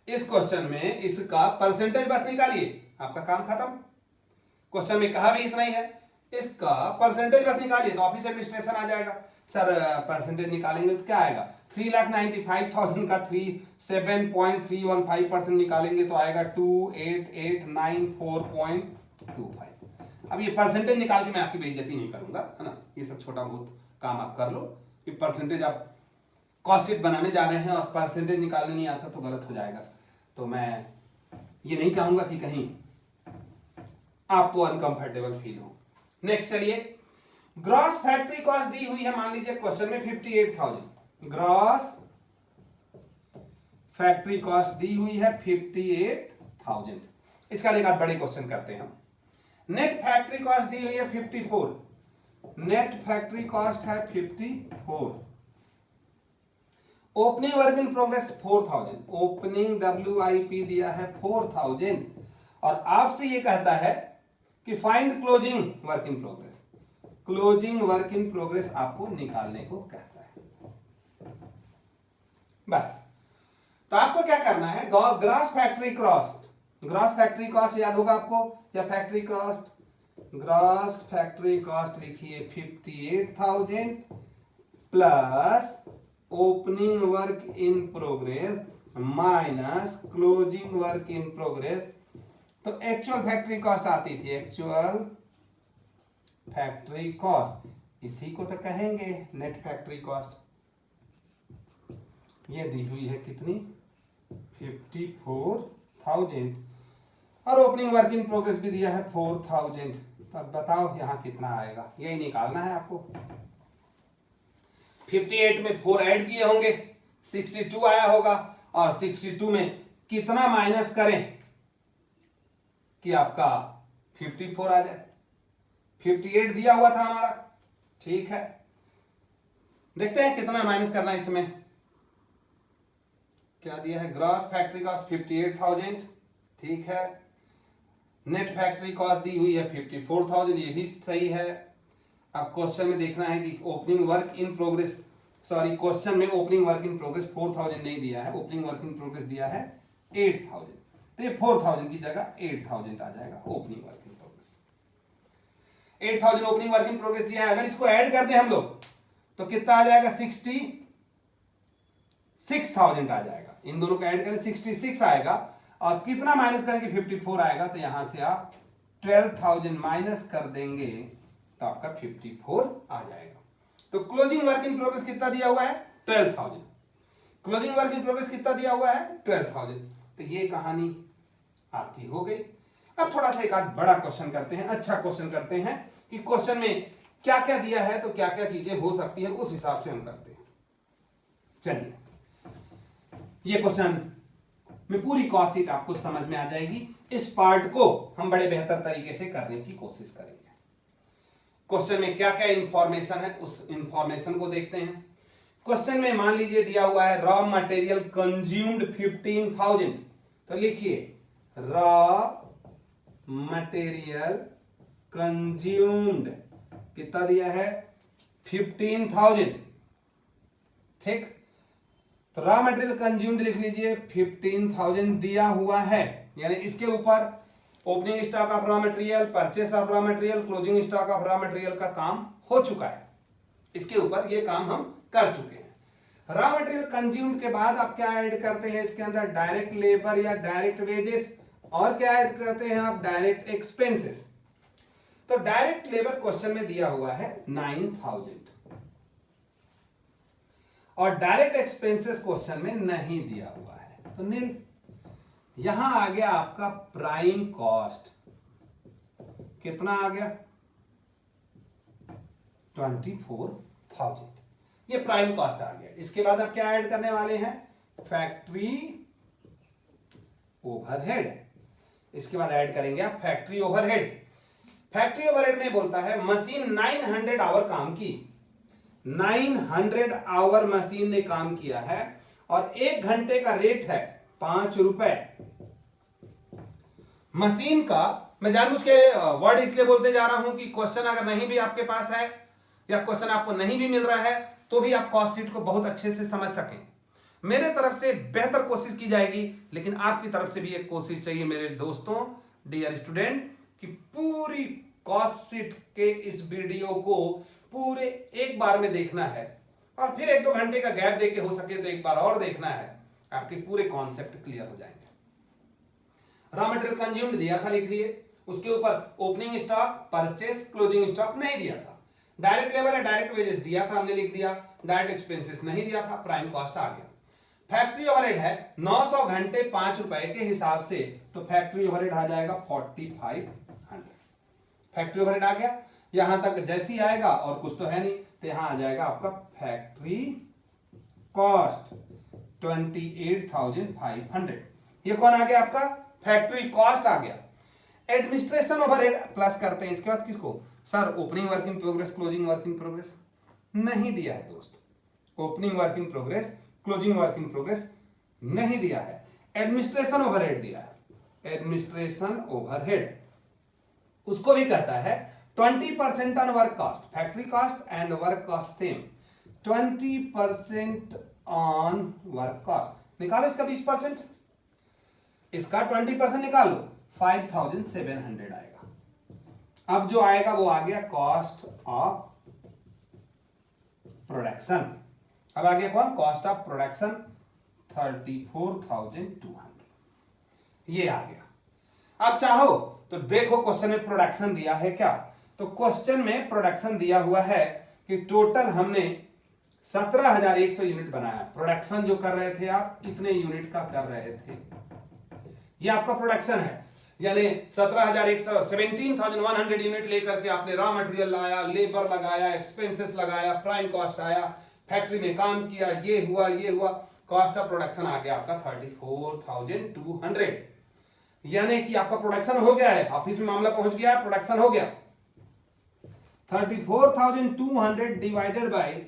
इस क्वेश्चन में इसका परसेंटेज बस निकालिए, आपका काम खत्म। क्वेश्चन में कहा भी इतना ही है, इसका परसेंटेज बस निकालिए तो ऑफिस एडमिनिस्ट्रेशन आ जाएगा। सर परसेंटेज निकालेंगे तो क्या आएगा, 3,95,000 का 7.315% निकालेंगे तो आएगा 28894.25। अब ये परसेंटेज निकाल के मैं आपकी बेइज्जती नहीं करूंगा, है ना, ये सब छोटा बहुत काम आप कर लो। कि परसेंटेज आप कॉस्ट शीट बनाने जा रहे हैं और परसेंटेज निकालने नहीं आता तो गलत हो जाएगा, तो मैं ये नहीं चाहूंगा कि कहीं आपको अनकंफर्टेबल फील हो। नेक्स्ट चलिए, ग्रॉस फैक्ट्री कॉस्ट दी हुई है, मान लीजिए क्वेश्चन में 58,000, ग्रॉस फैक्ट्री कॉस्ट दी हुई है 58,000। इसका एक आध बड़े क्वेश्चन करते हैं हम। नेट फैक्ट्री कॉस्ट दी हुई है 54, नेट फैक्ट्री कॉस्ट है 54। Opening work in progress 4,000, opening WIP दिया है 4,000, और आपसे ये कहता है कि find closing work in progress, closing work in progress आपको निकालने को कहता है। बस, तो आपको क्या करना है, gross factory cost, gross factory cost याद होगा आपको, या factory cost, gross factory cost लिखिए 58,000 plus opening work in progress minus closing work in progress. तो एक्चुअल फैक्ट्री कॉस्ट आती थी, एक्चुअल फैक्ट्री कॉस्ट, इसी को तो कहेंगे नेट फैक्ट्री कॉस्ट। ये दी हुई है कितनी 54,000, और ओपनिंग वर्क इन प्रोग्रेस भी दिया है 4,000। तब बताओ यहां कितना आएगा, यही निकालना है आपको। 58 में 4 ऐड किए होंगे, 62 आया होगा, और 62 में कितना माइनस करें कि आपका 54 आ जाए। 58 दिया हुआ था हमारा, ठीक है, देखते हैं कितना माइनस करना है इसमें। क्या दिया है, ग्रॉस फैक्ट्री कॉस्ट 58,000, ठीक है, नेट फैक्ट्री कॉस्ट दी हुई है 54,000, ये भी सही है। अब क्वेश्चन में देखना है कि opening work in progress, sorry question में ओपनिंग वर्क इन प्रोग्रेस 4,000 नहीं दिया है, ओपनिंग वर्क इन प्रोग्रेस दिया है 8,000, तो ये 4,000 की जगह 8,000 आ जाएगा opening work in progress. 8,000 opening work in progress दिया है, अगर इसको ऐड कर दें हम लोग तो कितना आ जाएगा, 66,000 आ जाएगा। इन दोनों को ऐड करें 66 आएगा, और कितना माइनस करेंगे 54 आएगा, तो यहां से आप 12,000 माइनस कर देंगे तो आपका 54 आ जाएगा। तो क्लोजिंग वर्क इन प्रोग्रेस कितना दिया हुआ है 12,000, क्लोजिंग वर्क इन प्रोग्रेस कितना दिया हुआ है 12,000। तो ये कहानी आपकी हो गई। अब थोड़ा सा एक आध बड़ा क्वेश्चन करते हैं, अच्छा क्वेश्चन करते हैं कि क्वेश्चन में क्या क्या दिया है तो क्या क्या चीजें हो सकती है, उस हिसाब से हम करते हैं। चलिए, ये क्वेश्चन में पूरी कॉस्ट शीट आपको समझ में आ जाएगी। इस पार्ट को हम बड़े बेहतर तरीके से करने की कोशिश करेंगे। क्वेश्चन में क्या क्या इंफॉर्मेशन है उस इंफॉर्मेशन को देखते हैं। क्वेश्चन में मान लीजिए दिया हुआ है रॉ मटेरियल कंज्यूम्ड 15,000, तो लिखिए रॉ मटेरियल कंज्यूम्ड कितना दिया है 15,000, ठीक। तो रॉ मटेरियल कंज्यूम्ड लिख लीजिए 15,000 दिया हुआ है, यानी इसके ऊपर opening stock of raw material, purchase of raw material, closing stock of raw material का काम हो चुका है। इसके ऊपर ये काम हम कर चुके हैं। रॉ मटेरियल कंज्यूम्ड के बाद आप क्या ऐड करते हैं इसके अंदर, डायरेक्ट लेबर या डायरेक्ट वेजेस, और क्या ऐड करते हैं आप, डायरेक्ट एक्सपेंसेस। तो डायरेक्ट लेबर क्वेश्चन में दिया हुआ है 9,000 और डायरेक्ट एक्सपेंसेस क्वेश्चन में नहीं दिया हुआ है, तो नील। यहां आ गया आपका प्राइम कॉस्ट, कितना आ गया 24,000, ये प्राइम कॉस्ट आ गया। इसके बाद आप क्या ऐड करने वाले हैं, फैक्ट्री ओवरहेड। इसके बाद ऐड करेंगे आप फैक्ट्री ओवरहेड। फैक्ट्री ओवरहेड में बोलता है मशीन 900 आवर काम की, 900 आवर मशीन ने काम किया है और 1 घंटे का रेट है 5 रुपए। मशीन का मैं जानबूझ के वर्ड इसलिए बोलते जा रहा हूं कि क्वेश्चन अगर नहीं भी आपके पास है या क्वेश्चन आपको नहीं भी मिल रहा है तो भी आप कॉस्ट शीट को बहुत अच्छे से समझ सकें। मेरे तरफ से बेहतर कोशिश की जाएगी, लेकिन आपकी तरफ से भी एक कोशिश चाहिए मेरे दोस्तों, डियर स्टूडेंट, कि पूरी कॉस्ट शीट के इस वीडियो को पूरे एक बार में देखना है और फिर 1-2 घंटे का गैप देके हो सके तो एक बार और देखना है, आपके पूरे कॉन्सेप्ट क्लियर हो जाएंगे। रॉ मटेरियल कंज्यूम्ड दिया था, लिख दिए। उसके ऊपर opening stock, purchase, closing stock नहीं दिया था। डायरेक्ट लेबर या डायरेक्ट वेजेस दिया था, हमने लिख दिया। डायरेक्ट एक्सपेंसेस नहीं दिया था, प्राइम कॉस्ट आ गया। फैक्ट्री ओवरहेड है 900 घंटे 5 रुपए के हिसाब से, तो फैक्ट्री ओवरहेड आ जाएगा 4500। फैक्ट्री ओवरहेड आ गया, यहां तक जैसी आएगा और कुछ तो है नहीं, तो यहां आ जाएगा आपका फैक्ट्री कॉस्ट 28,500। ये कौन आ गया आपका, फैक्ट्री कॉस्ट आ गया। एडमिनिस्ट्रेशन ओवरहेड प्लस करते हैं इसके बाद किसको, sir opening work in progress, closing work in progress नहीं दिया है दोस्त। Opening work in progress, closing work in progress नहीं दिया है, एडमिनिस्ट्रेशन ओवरहेड दिया है। एडमिनिस्ट्रेशन ओवरहेड उसको भी कहता है 20% on work cost, factory cost and work cost same, 20% on work cost. निकालो इसका 20%, इसका 20% निकाल लो, 5,700 आएगा। अब जो आएगा वो आ गया कॉस्ट ऑफ प्रोडक्शन। अब आ गया कौन, कॉस्ट ऑफ प्रोडक्शन 34,200, ये आ गया। अब चाहो तो देखो क्वेश्चन में प्रोडक्शन दिया है क्या, तो क्वेश्चन में प्रोडक्शन दिया हुआ है कि टोटल हमने 17,100 यूनिट बनाया। प्रोडक्शन जो कर रहे थे आप इतने यूनिट का कर रहे थे, ये आपका प्रोडक्शन है। यानी 17,100 यूनिट लेकर के आपने रॉ मटेरियल लाया, लेबर लगाया, एक्सपेंसेस लगाया, प्राइम कॉस्ट आया, फैक्ट्री में काम किया, ये हुआ, कॉस्ट ऑफ प्रोडक्शन आ गया आपका 34,200। यानी कि आपका प्रोडक्शन हो गया है, ऑफिस में मामला पहुंच गया है, प्रोडक्शन हो गया। 34,200 डिवाइडेड बाय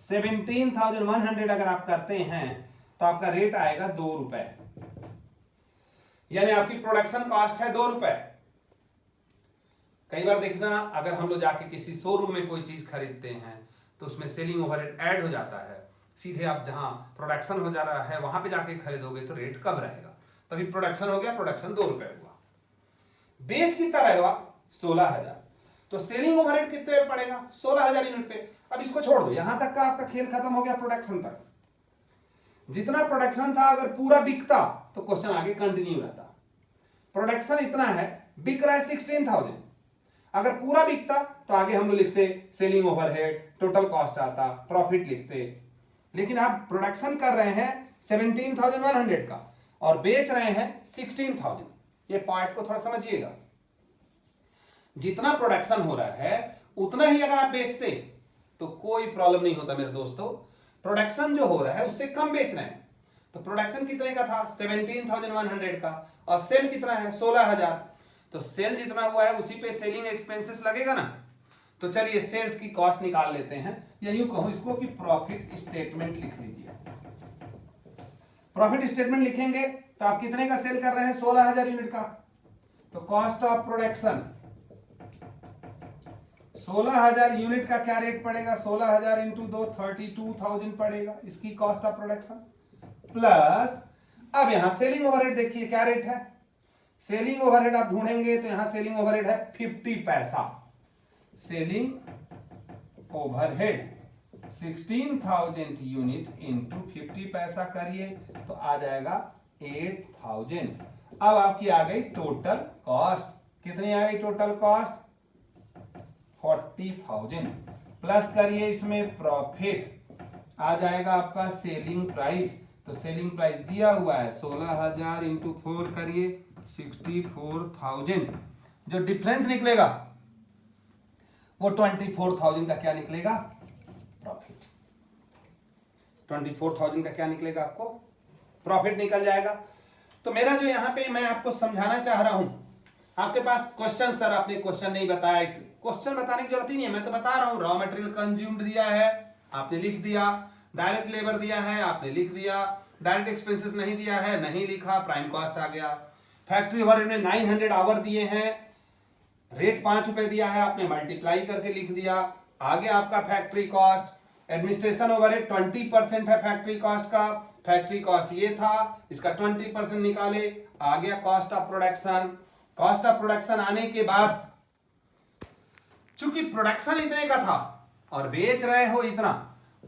17,100 अगर आप करते हैं तो आपका रेट आएगा 2 रुपए। यानी आपकी प्रोडक्शन कॉस्ट है 2 रुपए। कई बार देखना, अगर हम लोग जाके किसी शोरूम में कोई चीज खरीदते हैं तो उसमें सेलिंग ओवरहेड ऐड हो जाता है, सीधे आप जहां प्रोडक्शन हो जा रहा है वहां पे जाके खरीदोगे तो रेट कम रहेगा। तभी प्रोडक्शन हो गया, प्रोडक्शन 2 रुपए हुआ। बेच कितना रहेगा 16,000, तो सेलिंग ओवरहेड कितने पे पड़ेगा 16,000 यूनिट पे। अब इसको छोड़ दो, यहां तक का आपका खेल खत्म हो गया प्रोडक्शन तक। जितना प्रोडक्शन था अगर पूरा बिकता तो क्वेश्चन आगे कंटिन्यू रहता। प्रोडक्शन इतना है, बिक रहा है 16,000, अगर पूरा बिकता तो आगे हम लोग लिखते सेलिंग ओवरहेड, टोटल कॉस्ट आता, प्रॉफिट लिखते। लेकिन आप प्रोडक्शन कर रहे हैं 17,100 का और बेच रहे हैं 16,000। ये पॉइंट को थोड़ा समझिएगा, जितना प्रोडक्शन हो रहा है उतना ही अगर आप बेचते तो कोई प्रॉब्लम नहीं होता मेरे दोस्तों। प्रोडक्शन जो हो रहा है उससे कम बेच रहे हैं तो प्रोडक्शन कितने का था 17,100 का, और सेल कितना है 16,000। तो सेल जितना हुआ है उसी पे सेलिंग एक्सपेंसेस लगेगा ना। तो चलिए सेल्स की कॉस्ट निकाल लेते हैं, या यूं कहूं इसको कि प्रॉफिट स्टेटमेंट लिख लीजिए। प्रॉफिट स्टेटमेंट लिखेंगे तो आप कितने का सेल कर रहे हैं 16,000 यूनिट का। तो कॉस्ट ऑफ प्रोडक्शन 16,000 यूनिट का क्या रेट पड़ेगा, 16,000 इंटू 2 32,000 पड़ेगा इसकी कॉस्ट ऑफ प्रोडक्शन। प्लस अब यहां सेलिंग ओवरहेड देखिए क्या रेट है। सेलिंग ओवरहेड आप ढूंढेंगे तो यहां सेलिंग ओवरहेड है 50 पैसा। सेलिंग ओवरहेड 16,000 यूनिट इंटू 50 पैसा करिए तो आ जाएगा 8,000। अब आपकी आ गई टोटल कॉस्ट, कितनी आ गई टोटल कॉस्ट 40,000। प्लस करिए इसमें प्रॉफिट, आ जाएगा आपका सेलिंग प्राइस। तो सेलिंग प्राइस दिया हुआ है 16,000 इंटू 4 करिए 64,000। जो डिफरेंस निकलेगा वो 24,000 का क्या निकलेगा प्रॉफिट। 24,000 का क्या निकलेगा आपको प्रॉफिट निकल जाएगा। तो मेरा जो यहां पे मैं आपको समझाना चाह रहा हूं, आपके पास क्वेश्चन सर आपने क्वेश्चन नहीं बताया, इसलिए क्वेश्चन बताने की जरूरत ही नहीं है, मैं तो बता रहा हूं। रॉ मटेरियल कंज्यूम्ड दिया है आपने लिख दिया, डायरेक्ट लेबर दिया है आपने लिख दिया, डायरेक्ट एक्सपेंसेस नहीं दिया है नहीं लिखा, प्राइम कॉस्ट आ गया। फैक्ट्री ओवरहेड में 900 आवर दिए हैं, रेट 5 रुपए दिया है आपने मल्टीप्लाई करके लिख दिया। आगे आपका फैक्ट्री कॉस्ट, एडमिनिस्ट्रेशन ओवरहेड 20% है फैक्ट्री कॉस्ट का, फैक्ट्री कॉस्ट ये था, इसका 20% निकाले, आ गया cost of production. Cost of production आने के बाद चूंकि प्रोडक्शन इतने का था और बेच रहे हो इतना,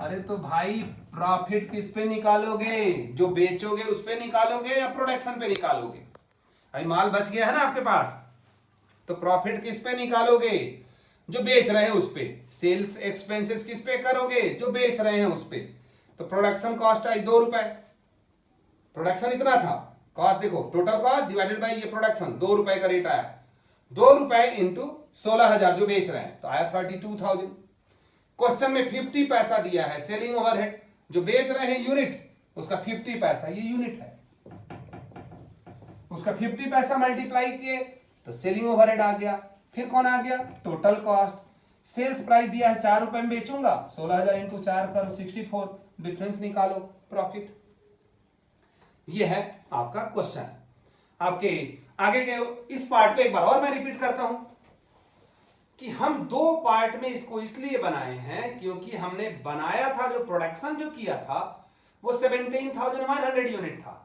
अरे तो भाई प्रॉफिट किस पे निकालोगे, जो बेचोगे उस पे निकालोगे या प्रोडक्शन पे निकालोगे। भाई माल बच गया है ना आपके पास, तो प्रॉफिट किस पे निकालोगे, जो बेच रहे हैं उस पे। सेल्स एक्सपेंसेस किस पे करोगे, जो बेच रहे हैं उस पे। तो प्रोडक्शन कॉस्ट आई 2 रुपए, प्रोडक्शन इतना था, कॉस्ट देखो टोटल कॉस्ट डिवाइडेड बाय ये प्रोडक्शन 2 रुपए का रेट आया, 2 रुपए इंटू 16,000 जो बेच रहे हैं तो आया 32,000। क्वेश्चन में 50 पैसा दिया है सेलिंग ओवरहेड, जो बेच रहे हैं यूनिट उसका 50 पैसा, ये यूनिट है उसका 50 पैसा मल्टीप्लाई किए तो सेलिंग ओवरहेड आ गया। फिर कौन आ गया टोटल कॉस्ट। सेल्स प्राइस दिया है 4 रुपए में बेचूंगा, 16,000 इंटू 4 करो 64, डिफरेंस निकालो प्रॉफिट। ये है आपका क्वेश्चन। आपके आगे के इस पार्ट को एक बार और मैं रिपीट करता हूं कि हम 2 पार्ट में इसको इसलिए बनाए हैं क्योंकि हमने बनाया था, जो प्रोडक्शन जो किया था वो 17,100 यूनिट था,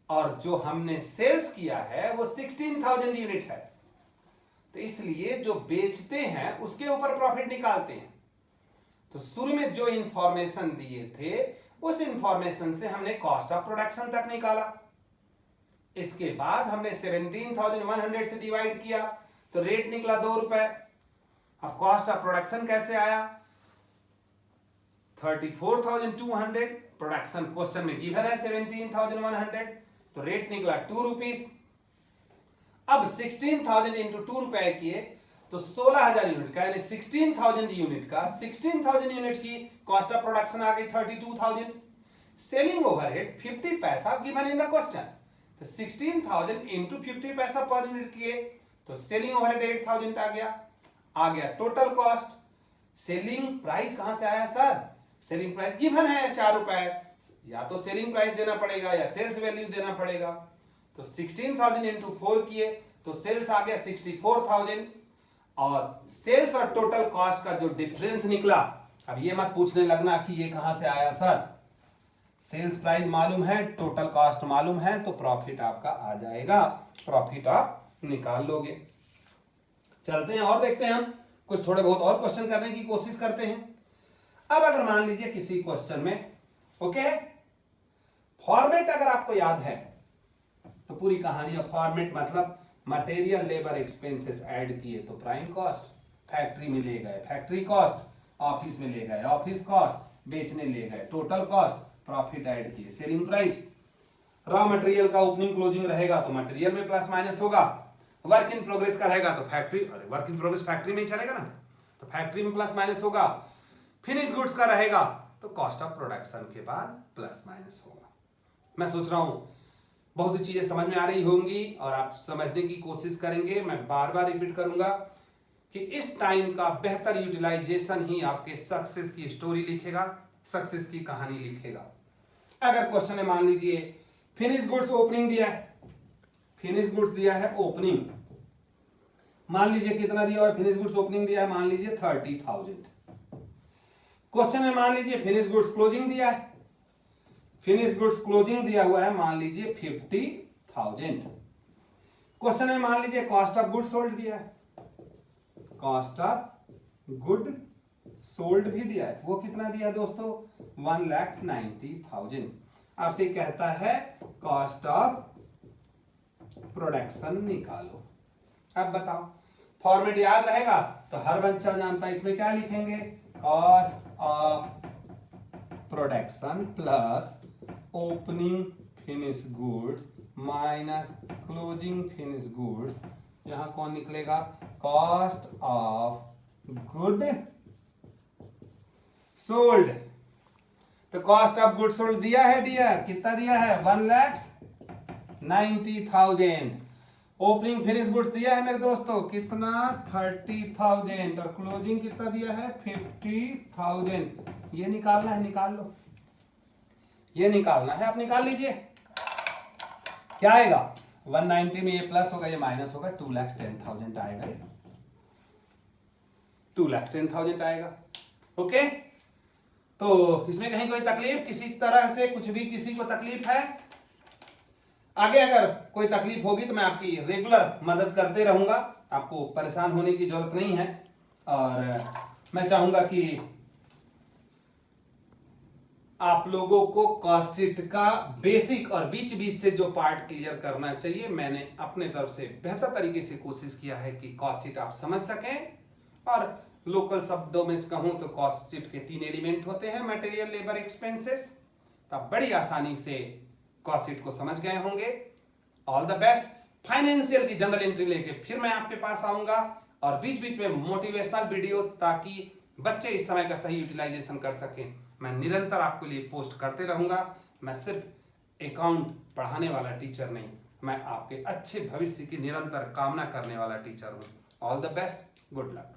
और जो हमने सेल्स किया है वो 16,000 यूनिट है। तो इसलिए जो बेचते हैं उसके ऊपर प्रॉफिट निकालते हैं। तो शुरू में जो इंफॉर्मेशन दिए थे उस इंफॉर्मेशन से हमने कॉस्ट ऑफ प्रोडक्शन तक निकाला, इसके बाद हमने 17,100 से डिवाइड किया तो रेट निकला 2 रुपए। अब कॉस्ट ऑफ प्रोडक्शन कैसे आया 34,200, प्रोडक्शन क्वेश्चन में गिवन है 17,100, तो रेट निकला 2 रुपीस। अब 16,000 इंटू 2 रुपए किए तो 16,000 यूनिट का, यानी 16,000 यूनिट का 16,000 यूनिट की कॉस्ट ऑफ प्रोडक्शन आ गई 32,000। सेलिंग ओवरहेड 50 पैसा गिवन इन द क्वेश्चन, तो 16,000 इंटू 50 पैसा पर यूनिट किए तो सेलिंग ओवरहेड 8,000 आ गया टोटल कॉस्ट। सेलिंग प्राइस कहां से आया सर, सेलिंग प्राइस गिवन है 4 रुपए, या तो सेलिंग प्राइस देना पड़ेगा या सेल्स वैल्यू देना पड़ेगा। तो 16,000 इंटू 4 किए तो सेल्स आ गया 64,000, और सेल्स और टोटल कॉस्ट का जो डिफरेंस निकला, अब ये मत पूछने लगना कि ये कहां से आया सर, सेल्स प्राइस मालूम है टोटल कॉस्ट मालूम है तो प्रॉफिट आपका आ जाएगा, प्रॉफिट आप निकाल लोगे। चलते हैं और देखते हैं, हम कुछ थोड़े बहुत और क्वेश्चन करने की कोशिश करते हैं। अब अगर मान लीजिए किसी क्वेश्चन में ओके फॉर्मेट अगर आपको याद है तो पूरी कहानी, फॉर्मेट मतलब मटेरियल लेबर एक्सपेंसेस ऐड किए तो प्राइम कॉस्ट, फैक्ट्री में ले गए फैक्ट्री कॉस्ट, ऑफिस में ले गए ऑफिस कॉस्ट, बेचने ले गए टोटल कॉस्ट, प्रॉफिट ऐड किए सेलिंग प्राइस। रॉ मटेरियल का ओपनिंग क्लोजिंग रहेगा तो मटेरियल में प्लस माइनस होगा, वर्क इन प्रोग्रेस का रहेगा तो factory, work in progress factory में ही चलेगा ना, तो फैक्ट्री में प्लस माइनस होगा। फिनिश गुड्स का रहेगा तो कॉस्ट ऑफ प्रोडक्शन के बाद प्लस माइनस होगा। मैं सोच रहा हूं बहुत सी चीजें समझ में आ रही होंगी और आप समझने की कोशिश करेंगे। मैं बार बार रिपीट करूंगा कि इस टाइम का बेहतर यूटिलाइजेशन ही आपके सक्सेस की स्टोरी लिखेगा, सक्सेस की कहानी लिखेगा। अगर क्वेश्चन है, मान लीजिए फिनिश गुड्स ओपनिंग दिया है, फिनिश गुड्स दिया है ओपनिंग, मान लीजिए कितना दिया हुआ है, फिनिश गुड्स ओपनिंग दिया है मान लीजिए 30,000। क्वेश्चन में मान लीजिए फिनिश गुड्स क्लोजिंग दिया है, फिनिश गुड्स क्लोजिंग दिया हुआ है मान लीजिए 50,000। क्वेश्चन में मान लीजिए कॉस्ट ऑफ गुड सोल्ड दिया है, कॉस्ट ऑफ गुड सोल्ड भी दिया है, वो कितना दिया है दोस्तों 1,90,000। आपसे कहता है कॉस्ट ऑफ प्रोडक्शन निकालो। अब बताओ फॉर्मेट याद रहेगा तो हर बच्चा जानता है, इसमें क्या लिखेंगे cost of production plus opening finish goods minus closing finish goods, यहां कौन निकलेगा कॉस्ट ऑफ गुड सोल्ड। तो कॉस्ट ऑफ गुड सोल्ड दिया है डियर, कितना दिया है 1,90,000। ओपनिंग फिनिश गुड्स दिया है मेरे दोस्तों कितना 30,000 और क्लोजिंग कितना दिया है 50,000। ये निकालना है, निकाल लो, ये निकालना है, आप निकाल लीजिए। क्या आएगा 190 में ये प्लस होगा ये माइनस होगा, 2,10,000 आएगा, 2,10,000 आएगा। ओके, तो इसमें कहीं कोई तकलीफ, किसी तरह से कुछ भी किसी को तकलीफ है? आगे अगर कोई तकलीफ होगी तो मैं आपकी रेगुलर मदद करते रहूंगा, आपको परेशान होने की जरूरत नहीं है। और मैं चाहूंगा कि आप लोगों को कॉस्ट शीट का बेसिक और बीच बीच से जो पार्ट क्लियर करना चाहिए, मैंने अपने तरफ से बेहतर तरीके से कोशिश किया है कि कॉस्ट शीट आप समझ सकें। और लोकल शब्दों में कहूं तो कॉस्ट शीट के 3 एलिमेंट होते हैं, मटेरियल, लेबर, एक्सपेंसेस। तो आप बड़ी आसानी से कॉस्ट शीट को समझ गए होंगे। All the best. फाइनेंशियल की जनरल एंट्री लेके फिर मैं आपके पास आऊंगा और बीच बीच में मोटिवेशनल वीडियो, ताकि बच्चे इस समय का सही यूटिलाइजेशन कर सकें, मैं निरंतर आपके लिए पोस्ट करते रहूंगा। मैं सिर्फ अकाउंट पढ़ाने वाला टीचर नहीं, मैं आपके अच्छे भविष्य की निरंतर कामना करने वाला टीचर हूं। All the best, good luck.